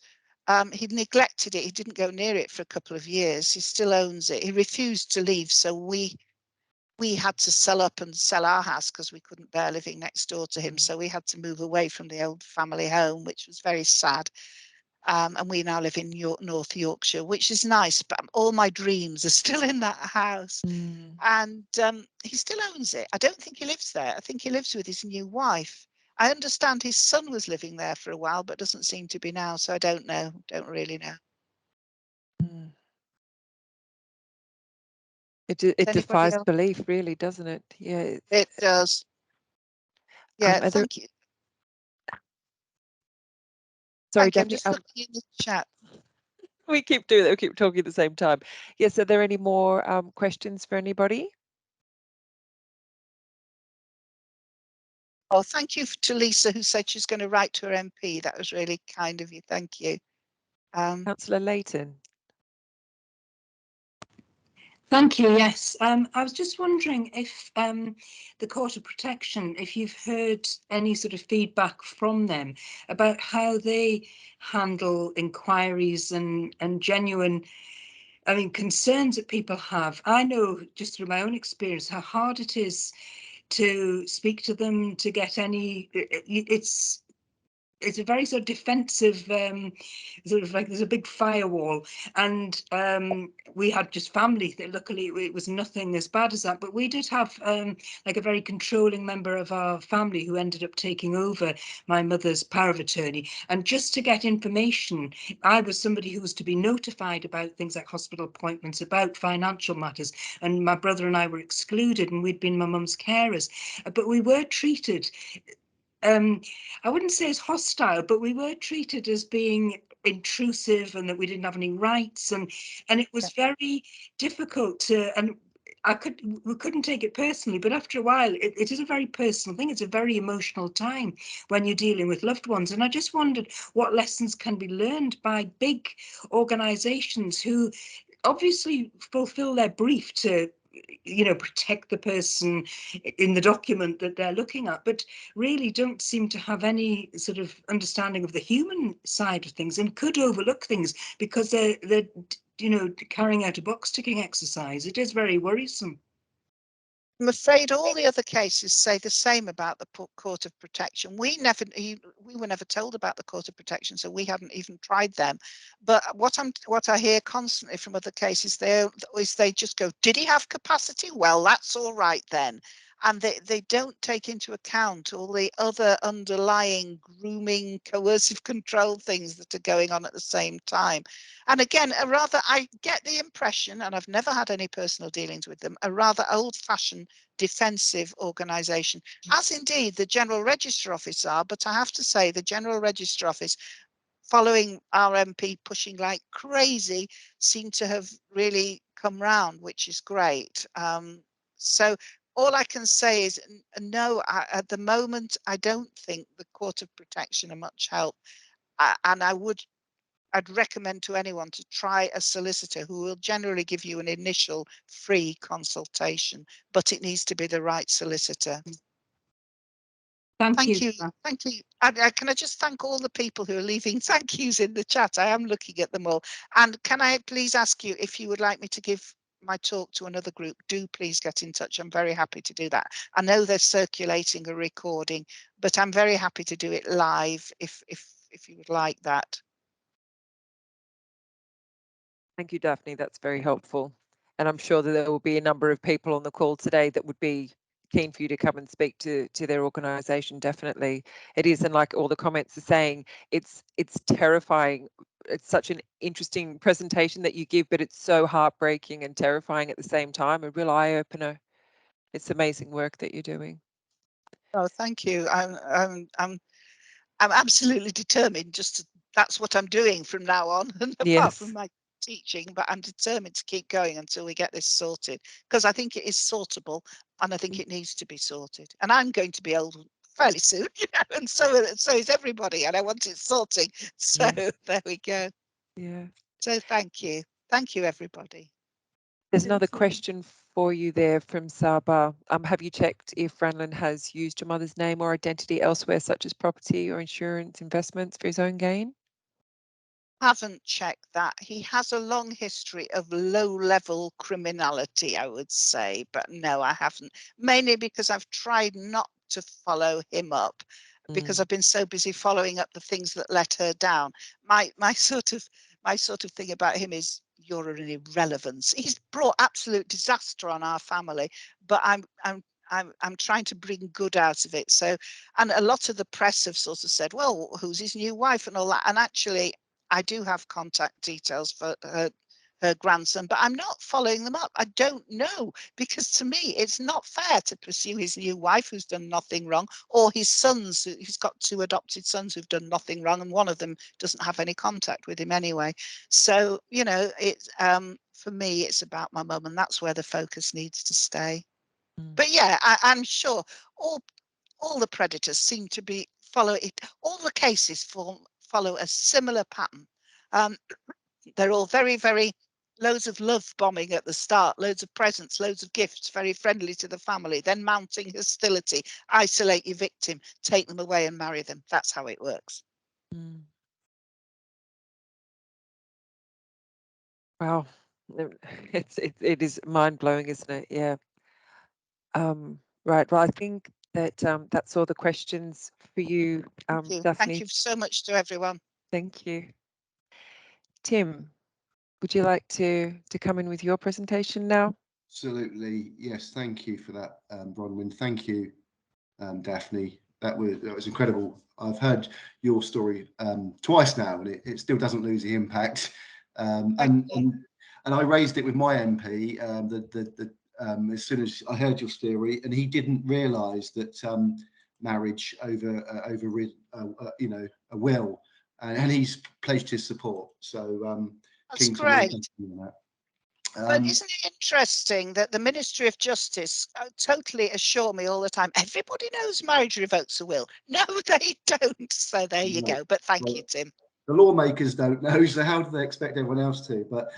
He neglected it. He didn't go near it for a couple of years. He still owns it. He refused to leave, so we had to sell up and sell our house because we couldn't bear living next door to him. So we had to move away from the old family home, which was very sad. And we now live in North Yorkshire, which is nice, but all my dreams are still in that house. And he still owns it. I don't think he lives there. I think he lives with his new wife. I understand his son was living there for a while, but doesn't seem to be now. So I don't know. Don't really know. It defies belief, really, doesn't it? Yeah. It does. Yeah, thank you. Sorry, Daphne. I'm just looking in the chat. We keep doing that. We keep talking at the same time. Yes. Are there any more questions for anybody? Oh, thank you to Lisa, who said she's going to write to her MP. That was really kind of you. Thank you. Councillor Layton. Thank you. Yes, I was just wondering if the Court of Protection, if you've heard any sort of feedback from them about how they handle inquiries and genuine, I mean, concerns that people have. I know just through my own experience how hard it is to speak to them, to get any. It's a very sort of defensive, sort of like there's a big firewall, and we had just family. Luckily, it was nothing as bad as that, but we did have like a very controlling member of our family who ended up taking over my mother's power of attorney. And just to get information, I was somebody who was to be notified about things like hospital appointments, about financial matters, and my brother and I were excluded, and we'd been my mum's carers, but we were treated. I wouldn't say as hostile, but we were treated as being intrusive and that we didn't have any rights, and it was very difficult to, and we couldn't take it personally, but after a while it is a very personal thing. It's a very emotional time when you're dealing with loved ones, and I just wondered what lessons can be learned by big organizations who obviously fulfill their brief to, you know, protect the person in the document that they're looking at, but really don't seem to have any sort of understanding of the human side of things, and could overlook things because they're you know, carrying out a box ticking exercise. It is very worrisome. I'm afraid all the other cases say the same about the Court of Protection. We were never told about the Court of Protection, so we hadn't even tried them. But what I hear constantly from other cases, they just go, "Did he have capacity? Well, that's all right then." And they don't take into account all the other underlying grooming, coercive control things that are going on at the same time. And again, I get the impression, and I've never had any personal dealings with them, a rather old-fashioned defensive organisation, as indeed the General Register Office are. But I have to say, the General Register Office, following our MP pushing like crazy, seem to have really come round, which is great. So all I can say is no, at the moment, I don't think the Court of Protection are much help. And I'd recommend to anyone to try a solicitor who will generally give you an initial free consultation, but it needs to be the right solicitor. Thank you. Thank you. Can I just thank all the people who are leaving thank yous in the chat? I am looking at them all. And can I please ask you, if you would like me to give my talk to another group, do please get in touch. I'm very happy to do that. I know they're circulating a recording, but I'm very happy to do it live if you would like that. Thank you, Daphne. That's very helpful. And I'm sure that there will be a number of people on the call today that would be keen for you to come and speak to their organisation. Definitely. It is, and like all the comments are saying, it's terrifying. It's such an interesting presentation that you give, but it's so heartbreaking and terrifying at the same time, a real eye-opener. It's amazing work that you're doing. Oh, thank you. I'm absolutely determined that's what I'm doing from now on, and apart from my teaching, but I'm determined to keep going until we get this sorted, because I think it is sortable, and I think it needs to be sorted. And I'm going to be old fairly soon, you know, and so is everybody, and I want it sorting. So there we go. Yeah. So thank you, everybody. There's another question for you there from Saba. Have you checked if Franlin has used your mother's name or identity elsewhere, such as property or insurance investments for his own gain? Haven't checked that. He has a long history of low-level criminality, I would say, but no, I haven't. Mainly because I've tried not to follow him up because I've been so busy following up the things that let her down. My sort of thing about him is you're an irrelevance. He's brought absolute disaster on our family, but I'm trying to bring good out of it. So, and a lot of the press have sort of said, well, who's his new wife and all that. And actually, I do have contact details for her grandson, but I'm not following them up. I don't know, because to me, it's not fair to pursue his new wife who's done nothing wrong, or his sons. He's got 2 adopted sons who've done nothing wrong, and one of them doesn't have any contact with him anyway. So, you know, it's for me, it's about my mum, and that's where the focus needs to stay. But yeah, I'm sure all the predators seem to be follow it. All the cases follow a similar pattern. They're all very, very loads of love bombing at the start, loads of presents, loads of gifts, very friendly to the family, then mounting hostility, isolate your victim, take them away and marry them. That's how it works. Wow, it is mind-blowing, isn't it? Yeah. Right. Well, I think that that's all the questions for you, Thank you. Daphne. Thank you so much to everyone. Thank you. Tim, would you like to come in with your presentation now? Absolutely, yes. Thank you for that, Bronwyn. Thank you, Daphne. That was incredible. I've heard your story twice now, and it still doesn't lose the impact. And I raised it with my MP as soon as I heard your story, and he didn't realise that marriage overrid a will, and he's pledged his support. So that's great. But isn't it interesting that the Ministry of Justice totally assure me all the time, everybody knows marriage revokes a will? No, they don't. So there you go. But thank you, Tim. The lawmakers don't know, so how do they expect everyone else to? But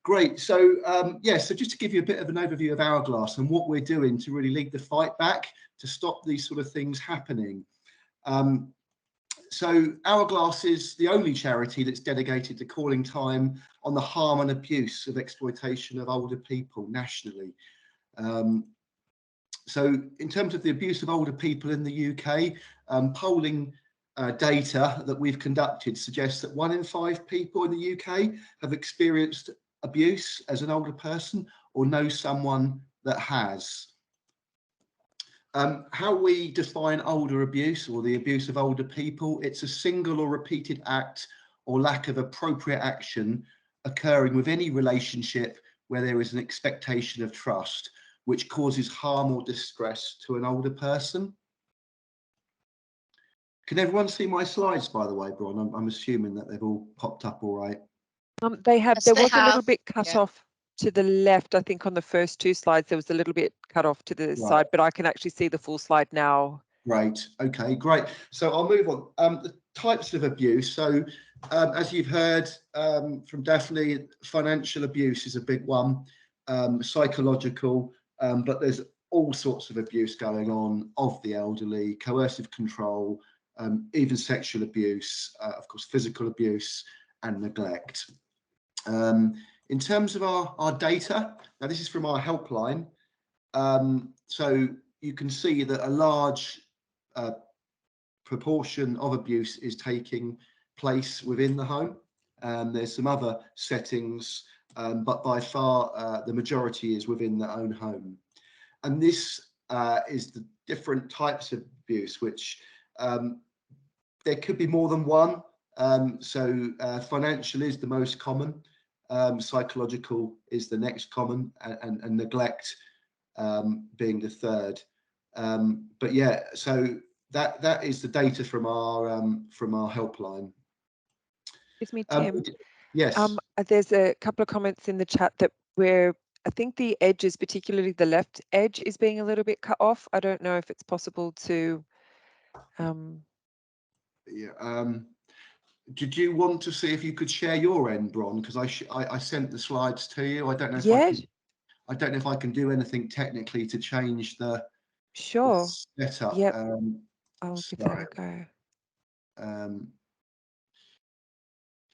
great. So so just to give you a bit of an overview of Hourglass and what we're doing to really lead the fight back to stop these sort of things happening. So Hourglass is the only charity that's dedicated to calling time on the harm and abuse of exploitation of older people nationally. So in terms of the abuse of older people in the UK, polling data that we've conducted suggests that 1 in 5 people in the UK have experienced abuse as an older person or know someone that has. How we define older abuse or the abuse of older people, it's a single or repeated act or lack of appropriate action occurring with any relationship where there is an expectation of trust, which causes harm or distress to an older person. Can everyone see my slides, by the way, Bron? I'm assuming that they've all popped up all right. They have. Yes, there was a little bit cut off to the left. I think on the first 2 slides, there was a little bit cut off to the side, but I can actually see the full slide now. Great. Okay, great. So I'll move on. The types of abuse. So as you've heard from Daphne, financial abuse is a big one, psychological, but there's all sorts of abuse going on of the elderly, coercive control, even sexual abuse, of course, physical abuse and neglect. In terms of our data, now this is from our helpline. So you can see that a large proportion of abuse is taking place within the home. There's some other settings, but by far the majority is within the own home. And this is the different types of abuse, which there could be more than one. So financial is the most common. Psychological is the next common, and neglect being the third. But yeah, so that is the data from our helpline. Excuse me, Tim. Yes. There's a couple of comments in the chat that I think the edges, particularly the left edge, is being a little bit cut off. I don't know if it's possible to. Did you want to see if you could share your end, Bron? Because I sent the slides to you. I don't know if I don't know if I can do anything technically to change the Sure. setup. Yep. I'll give that a go.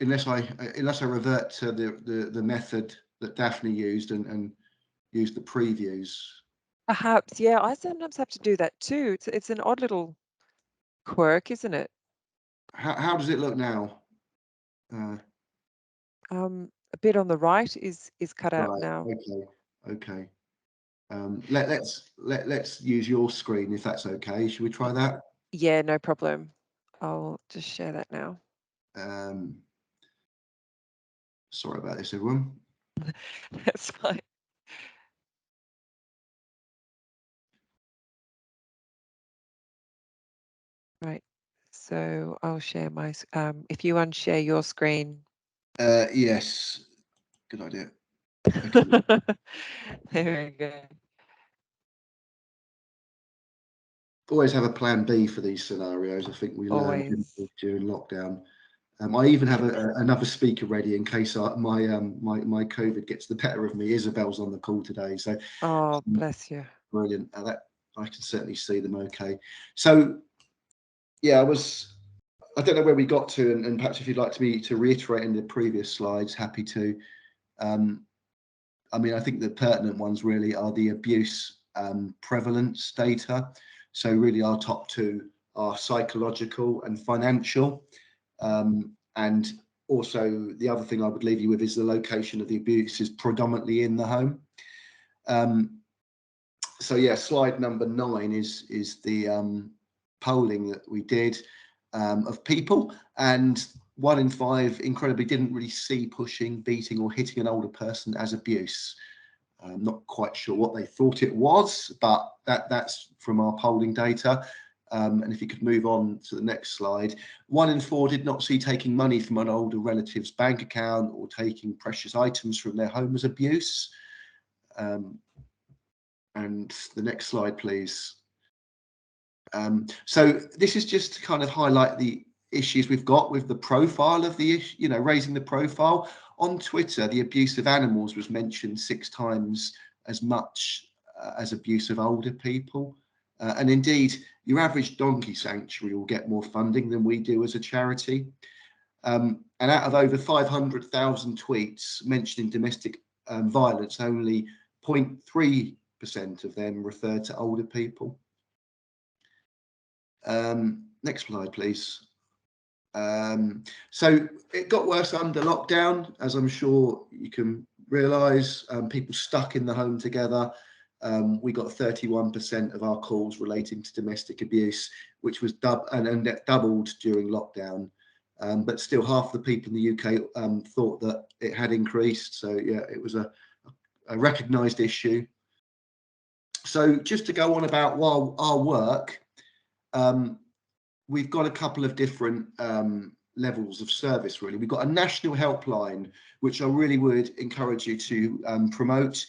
Unless I revert to the method that Daphne used and use the previews. Perhaps, yeah, I sometimes have to do that too. It's an odd little quirk, isn't it? How does it look now? A bit on the right is cut out Right, now. okay. Let's use your screen if that's okay. Should we try that? Yeah, no problem. I'll just share that now. Sorry about this, everyone. That's fine. Right. So I'll share my. If you unshare your screen. Yes. Good idea. Okay. There we go. Always have a plan B for these scenarios. I think we learned during lockdown. I even have another speaker ready in case my COVID gets the better of me. Isabel's on the call today, so oh, bless you. Brilliant. That I can certainly see them. Okay, so yeah, I don't know where we got to, and perhaps if you'd like me to reiterate in the previous slides, happy to. I mean, I think the pertinent ones really are the abuse prevalence data. So really our top two are psychological and financial. And also the other thing I would leave you with is the location of the abuse is predominantly in the home. So yeah, slide number 9 is the polling that we did of people, and 1 in 5 incredibly didn't really see pushing, beating or hitting an older person as abuse. I'm not quite sure what they thought it was, but that's from our polling data. And if you could move on to the next slide, 1 in 4 did not see taking money from an older relative's bank account or taking precious items from their home as abuse. And the next slide, please. So this is just to kind of highlight the issues we've got with the profile of the issue, raising the profile. On Twitter, the abuse of animals was mentioned 6 times as much as abuse of older people. And indeed, your average donkey sanctuary will get more funding than we do as a charity. And out of over 500,000 tweets mentioning domestic violence, only 0.3% of them refer to older people. Next slide, please. So it got worse under lockdown, as I'm sure you can realise. People stuck in the home together. We got 31% of our calls relating to domestic abuse, which was doubled during lockdown. But still, half the people in the UK thought that it had increased. So yeah, it was a recognised issue. So just to go on about our work, we've got a couple of different levels of service, really. We've got a national helpline, which I really would encourage you to promote.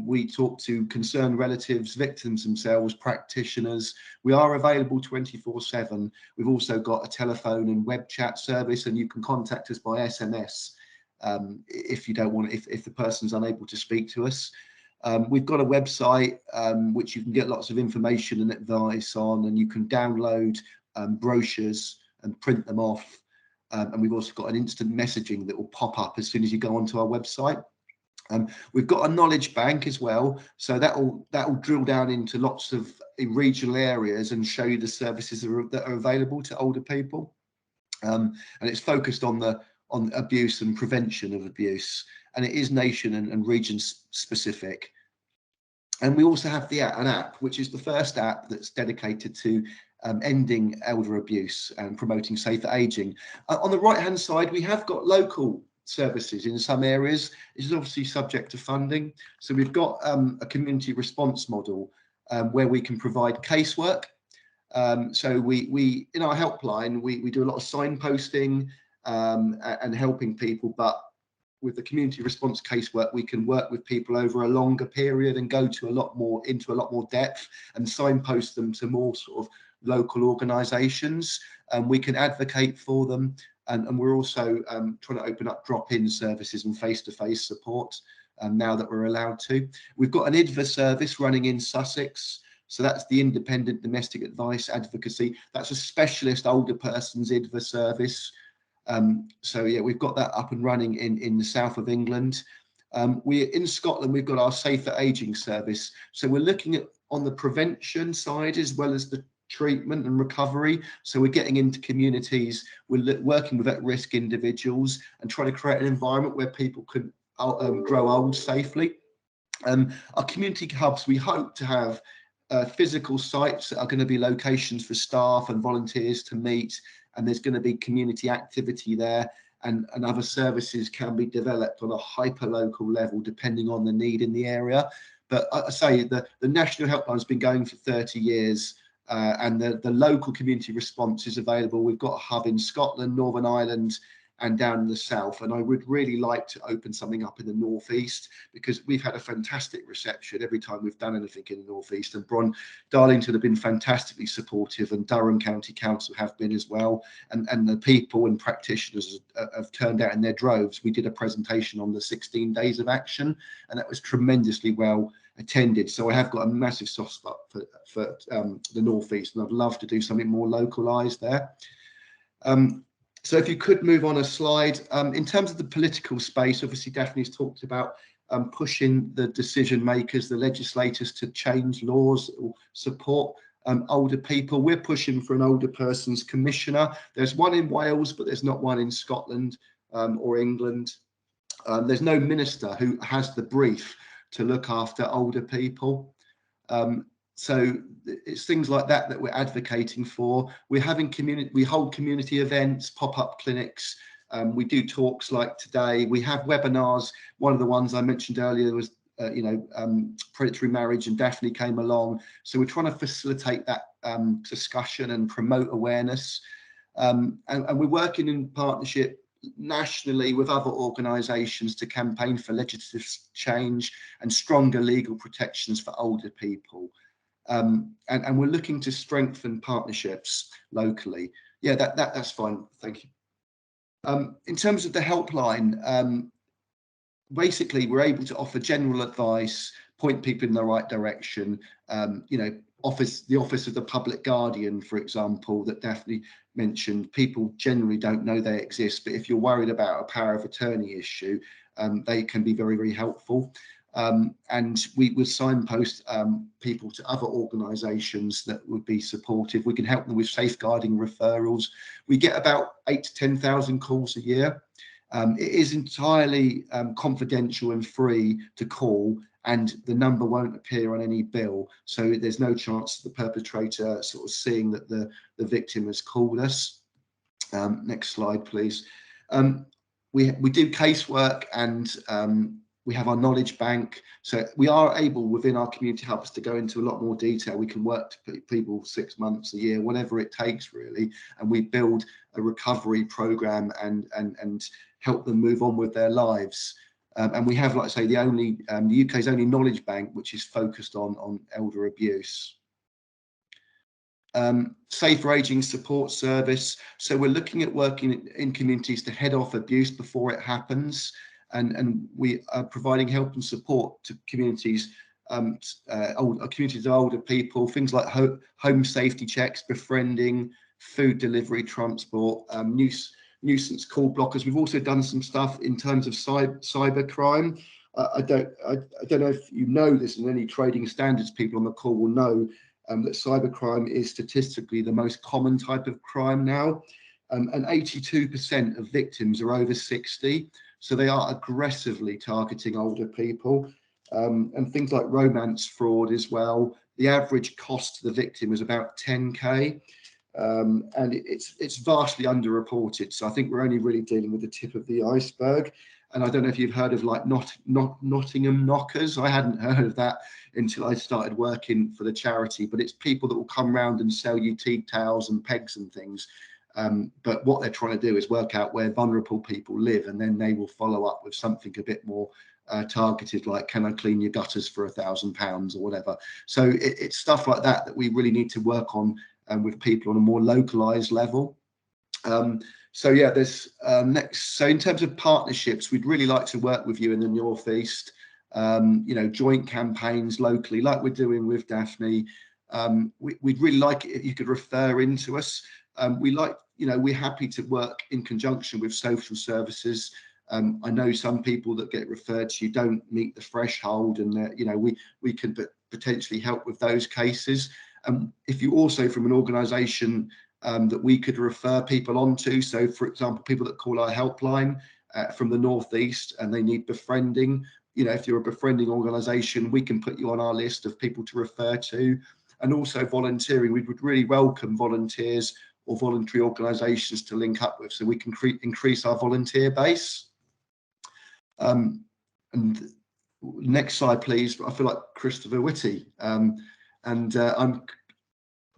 We talk to concerned relatives, victims themselves, practitioners. We are available 24/7. We've also got a telephone and web chat service, and you can contact us by SMS if you don't want, if the person's unable to speak to us. We've got a website which you can get lots of information and advice on, and you can download brochures and print them off. And we've also got an instant messaging that will pop up as soon as you go onto our website. We've got a knowledge bank as well, so that will drill down into lots of regional areas and show you the services that are available to older people. And it's focused on abuse and prevention of abuse, and it is nation and region specific. And we also have an app, which is the first app that's dedicated to ending elder abuse and promoting safer ageing. On the right hand side, we have got local services in some areas. This is obviously subject to funding. So we've got a community response model where we can provide casework. So we in our helpline, we do a lot of signposting and helping people, but with the community response casework, we can work with people over a longer period and go to into a lot more depth and signpost them to more sort of local organisations. And we can advocate for them. And we're also trying to open up drop-in services and face-to-face support now that we're allowed to. We've got an IDVA service running in Sussex. So that's the Independent Domestic Advice Advocacy. That's a specialist older person's IDVA service. So yeah, we've got that up and running in the south of England. We're in Scotland, we've got our Safer Ageing service. So we're looking at on the prevention side as well as the treatment and recovery. So we're getting into communities, we're working with at-risk individuals and trying to create an environment where people can grow old safely. Our community hubs, we hope to have physical sites that are going to be locations for staff and volunteers to meet, and there's going to be community activity there, and other services can be developed on a hyper-local level depending on the need in the area. But I say the National Helpline has been going for 30 years, and the local community response is available. We've got a hub in Scotland, Northern Ireland, and down in the south, and I would really like to open something up in the northeast, because we've had a fantastic reception every time we've done anything in the northeast, and Darlington have been fantastically supportive, and Durham County Council have been as well, and the people and practitioners have turned out in their droves. We did a presentation on the 16 days of action, and that was tremendously well attended. So I have got a massive soft spot for the northeast, and I'd love to do something more localized there. So if you could move on a slide. In terms of the political space, obviously Daphne's talked about pushing the decision makers, the legislators, to change laws or support older people. We're pushing for an older person's commissioner. There's one in Wales, but there's not one in Scotland or England. There's no minister who has the brief to look after older people. So it's things like that that we're advocating for. We're having we hold community events, pop-up clinics. We do talks like today. We have webinars. One of the ones I mentioned earlier was, predatory marriage, and Daphne came along. So we're trying to facilitate that discussion and promote awareness. And we're working in partnership nationally with other organisations to campaign for legislative change and stronger legal protections for older people. And we're looking to strengthen partnerships locally. Yeah, that's fine. Thank you. In terms of the helpline, basically we're able to offer general advice, point people in the right direction. The office of the public guardian, for example, that Daphne mentioned, people generally don't know they exist, but if you're worried about a power of attorney issue, they can be very, very helpful. And we would signpost people to other organisations that would be supportive. We can help them with safeguarding referrals. We get about 8,000 to 10,000 calls a year. It is entirely confidential and free to call, and the number won't appear on any bill. So there's no chance of the perpetrator sort of seeing that the victim has called us. Next slide, please. We do casework, and we have our knowledge bank. So we are able within our community hubs to go into a lot more detail. We can work to people 6 months, a year, whatever it takes really. And we build a recovery program and help them move on with their lives. And we have, like I say, the UK's only knowledge bank, which is focused on elder abuse. Safer Ageing Support Service. So we're looking at working in communities to head off abuse before it happens. And we are providing help and support to communities, communities of older people, things like home safety checks, befriending, food delivery, transport, nuisance call blockers. We've also done some stuff in terms of cyber crime. I don't know if you know this, and any trading standards people on the call will know that cyber crime is statistically the most common type of crime now, and 82% of victims are over 60. So they are aggressively targeting older people, and things like romance fraud as well. The average cost to the victim is about 10K, and it's vastly underreported. So I think we're only really dealing with the tip of the iceberg. And I don't know if you've heard of like Nottingham knockers. I hadn't heard of that until I started working for the charity, but it's people that will come round and sell you tea towels and pegs and things. But what they're trying to do is work out where vulnerable people live, and then they will follow up with something a bit more targeted, like, can I clean your gutters for £1,000 or whatever. So it's stuff like that that we really need to work on with people on a more localized level. So yeah, there's next. So in terms of partnerships, we'd really like to work with you in the North East. joint campaigns locally, like we're doing with Daphne. We'd really like it if you could refer into us. We're happy to work in conjunction with social services. I know some people that get referred to you don't meet the threshold, and we can potentially help with those cases. If you also from an organisation that we could refer people onto, so for example, people that call our helpline from the northeast and they need befriending, if you're a befriending organisation, we can put you on our list of people to refer to. And also volunteering, we would really welcome volunteers or voluntary organisations to link up with, so we can increase our volunteer base. And next slide, please. I feel like Christopher Whitty, and I'm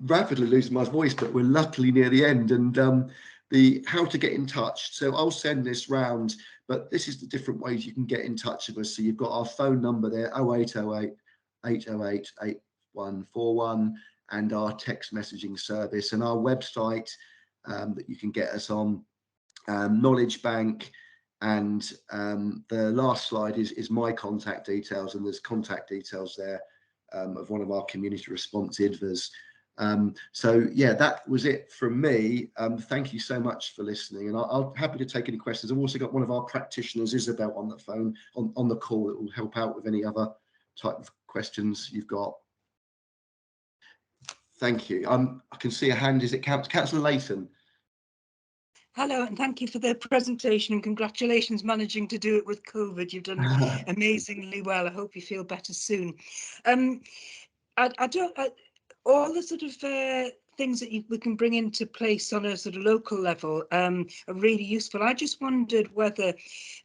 rapidly losing my voice, but we're luckily near the end. And the how to get in touch. So I'll send this round, but this is the different ways you can get in touch with us. So you've got our phone number there, 0808 808 8141, and our text messaging service, and our website that you can get us on, Knowledge Bank. And the last slide is my contact details, and there's contact details there of one of our community response advisors. So yeah, that was it from me. Thank you so much for listening, and I'll happy to take any questions. I've also got one of our practitioners, Isabel, on the phone on the call that will help out with any other type of questions you've got. Thank you. I can see a hand. Is it Councillor Layton? Hello, and thank you for the presentation, and congratulations managing to do it with COVID. You've done amazingly well. I hope you feel better soon. All the sort of things that we can bring into place on a sort of local level are really useful. I just wondered whether,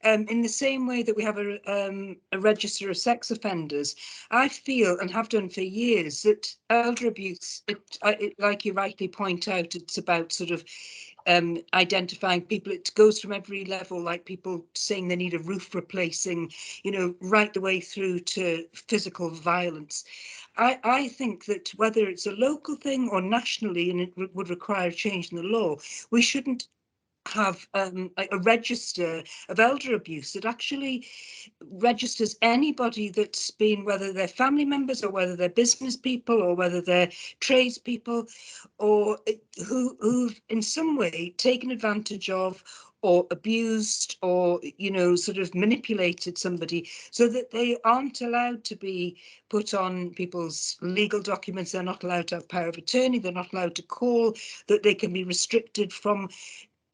in the same way that we have a register of sex offenders, I feel, and have done for years, that elder abuse, like you rightly point out, it's about sort of identifying people. It goes from every level, like people saying they need a roof replacing, right the way through to physical violence. I think that whether it's a local thing or nationally, and it would require a change in the law, we shouldn't have a register of elder abuse that actually registers anybody that's been, whether they're family members or whether they're business people or whether they're tradespeople, or who've in some way taken advantage of or abused or sort of manipulated somebody, so that they aren't allowed to be put on people's legal documents. They're not allowed to have power of attorney. They're not allowed to call, that they can be restricted from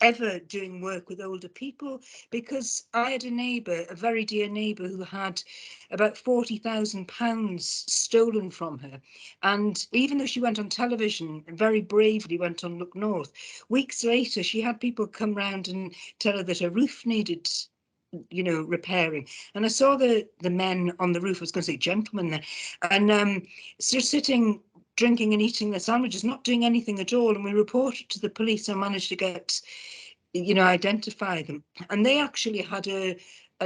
ever doing work with older people. Because I had a neighbour, a very dear neighbour, who had about £40,000 stolen from her. And even though she went on television and very bravely went on Look North, weeks later she had people come round and tell her that her roof needed repairing. And I saw the men on the roof, I was going to say gentlemen there, and just sitting drinking and eating their sandwiches, not doing anything at all. And we reported to the police and managed to get, identify them. And they actually had a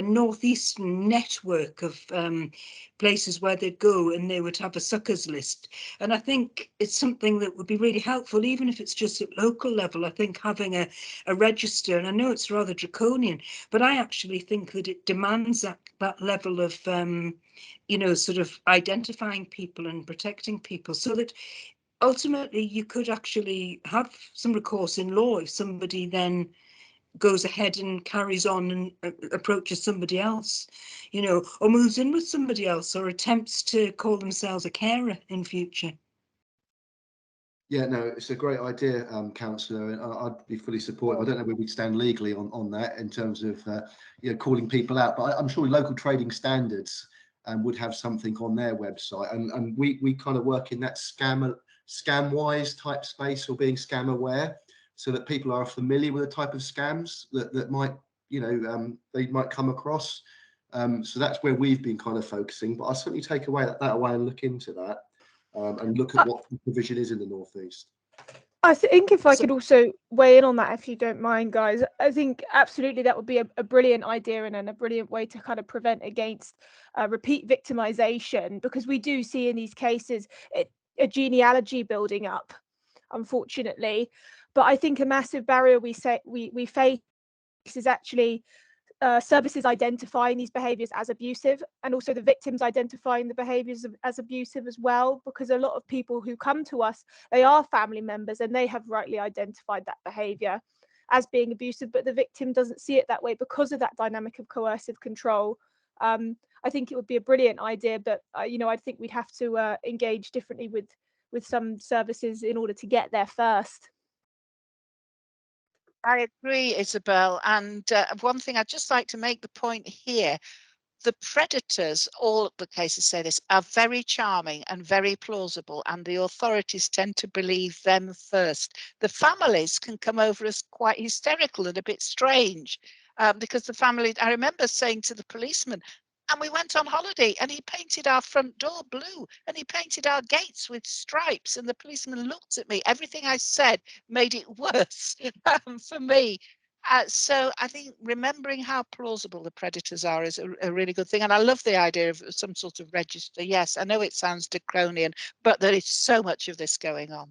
northeastern network of places where they'd go, and they would have a suckers list. And I think it's something that would be really helpful, even if it's just at local level. I think having a register, and I know it's rather draconian, but I actually think that it demands that level of sort of identifying people and protecting people, so that ultimately you could actually have some recourse in law if somebody then goes ahead and carries on and approaches somebody else, or moves in with somebody else, or attempts to call themselves a carer in future. Yeah, no, it's a great idea, Councillor, and I'd be fully supportive. I don't know where we stand legally on that in terms of calling people out, but I'm sure local trading standards would have something on their website, and we kind of work in that scam-wise type space, or being scam aware, so that people are familiar with the type of scams that might they might come across. So that's where we've been kind of focusing, but I'll certainly take that away and look into that. And look at what the provision is in the northeast. I think if I could also weigh in on that, if you don't mind, guys, I think absolutely that would be a brilliant idea and a brilliant way to kind of prevent against repeat victimization, because we do see in these cases a genealogy building up, unfortunately. But I think a massive barrier we face is actually services identifying these behaviours as abusive, and also the victims identifying the behaviours as abusive as well, because a lot of people who come to us, they are family members and they have rightly identified that behaviour as being abusive, but the victim doesn't see it that way because of that dynamic of coercive control. I think it would be a brilliant idea, but you know, I think we'd have to engage differently with some services in order to get there first. I agree, Isabel. And one thing I'd just like to make the point here, the predators, all the cases say this, are very charming and very plausible, and the authorities tend to believe them first. The families can come over as quite hysterical and a bit strange, because the family, I remember saying to the policeman, and we went on holiday and he painted our front door blue and he painted our gates with stripes, and the policeman looked at me. Everything I said made it worse for me. So I think remembering how plausible the predators are is a really good thing. And I love the idea of some sort of register. Yes, I know it sounds draconian, but there is so much of this going on.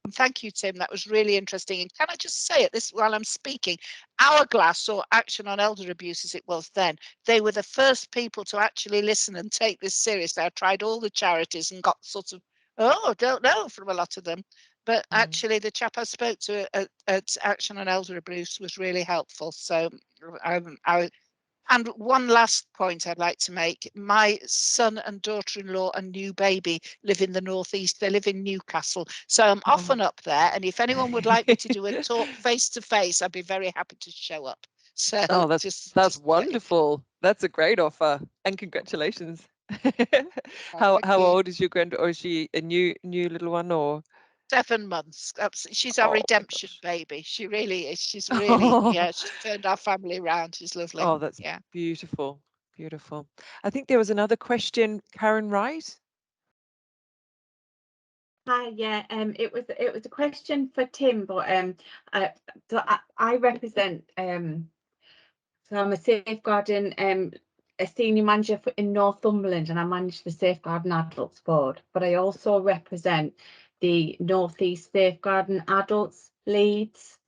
And thank you, Tim. That was really interesting. And can I just say it this while I'm speaking? Hourglass, or Action on Elder Abuse as it was then, they were the first people to actually listen and take this seriously. I tried all the charities and got sort of, oh, don't know from a lot of them. But actually, the chap I spoke to at Action on Elder Abuse was really helpful. So and one last point I'd like to make. My son and daughter-in-law and new baby live in the northeast. They live in Newcastle. So I'm often up there. And if anyone would like me to do a talk face-to-face, I'd be very happy to show up. So that's wonderful. That's a great offer. And congratulations. How old is your granddaughter? Or is she a new little one, or? 7 months. She's our redemption baby. She really is. She's really, yeah, she's turned our family around. She's lovely. Oh, that's beautiful. Beautiful. I think there was another question, Karen Wright. Hi, yeah, it was a question for Tim, but so I represent so I'm a safeguarding a senior manager in Northumberland, and I manage the Safeguarding Adults Board, but I also represent the North East Safeguarding Adults leads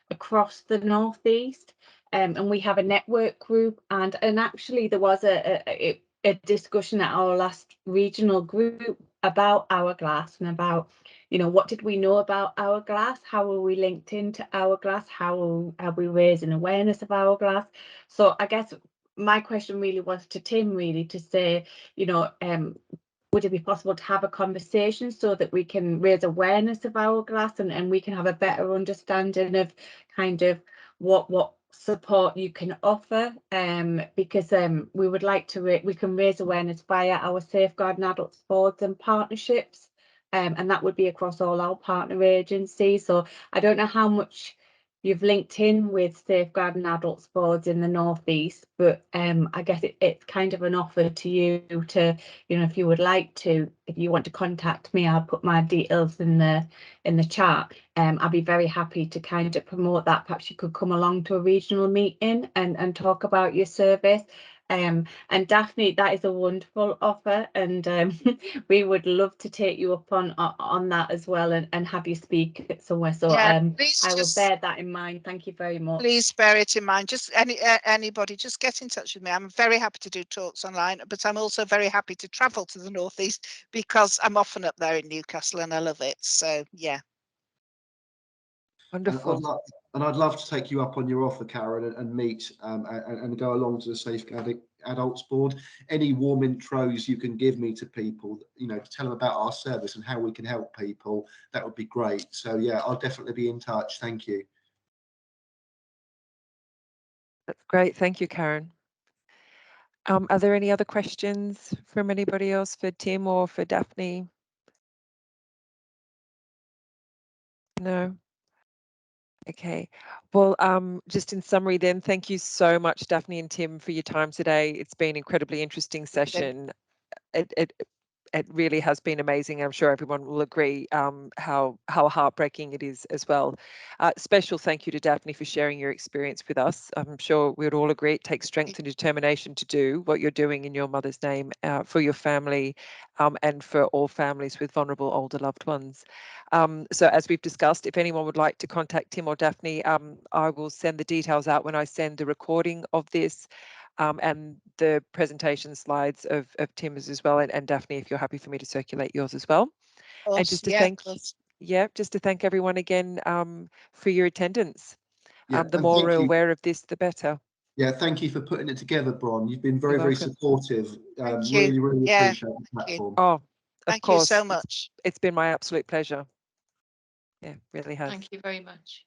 across the North East, and we have a network group, and actually there was a discussion at our last regional group about Hourglass and about, you know, what did we know about Hourglass, how are we linked into Hourglass, how are we raising awareness of Hourglass. So I guess my question really was to Tim, really, to say, you know, would it be possible to have a conversation so that we can raise awareness of Hourglass and we can have a better understanding of kind of what support you can offer, because we would like to we can raise awareness via our Safeguarding Adults boards and partnerships, and that would be across all our partner agencies. So I don't know how much you've linked in with Safeguarding Adults boards in the Northeast, but I guess it's kind of an offer to you to, you know, if you would like to, if you want to contact me, I'll put my details in the chat. I'll be very happy to kind of promote that. Perhaps you could come along to a regional meeting and talk about your service. And Daphne, that is a wonderful offer, and we would love to take you up on that as well and have you speak somewhere. So I will bear that in mind. Thank you very much. Please bear it in mind. Just anybody, just get in touch with me. I'm very happy to do talks online, but I'm also very happy to travel to the Northeast because I'm often up there in Newcastle and I love it. So yeah. Wonderful. And I'd love to take you up on your offer, Karen, and meet and go along to the Safeguarding Adults Board. Any warm intros you can give me to people, you know, to tell them about our service and how we can help people, that would be great. So yeah, I'll definitely be in touch. Thank you. That's great. Thank you, Karen. Are there any other questions from anybody else for Tim or for Daphne? No. Okay, well, just in summary then, thank you so much, Daphne and Tim, for your time today. It's been an incredibly interesting session. it really has been amazing. I'm sure everyone will agree how heartbreaking it is as well. Special thank you to Daphne for sharing your experience with us. I'm sure we'd all agree it takes strength and determination to do what you're doing in your mother's name for your family and for all families with vulnerable older loved ones. So as we've discussed, if anyone would like to contact Tim or Daphne, I will send the details out when I send the recording of this. And the presentation slides of Tim's as well, and Daphne, if you're happy for me to circulate yours as well. And just to just to thank everyone again for your attendance. Yeah, the more we're aware of this, the better. Yeah, thank you for putting it together, Bron. You've been very, You're very welcome. supportive. Thank you. Really Yeah, appreciate the platform. Oh, of Thank course. you so much. It's been my absolute pleasure. Yeah, really has. Thank you very much.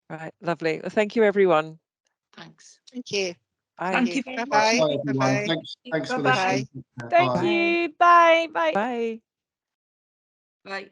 Right, lovely. Well, thank you, everyone. Thanks. Thank you. Bye. Thank you very much. Bye-bye. Bye, everyone. Bye-bye. Thanks for Bye-bye. listening. Thank Bye. you. Bye. Bye. Bye. Bye.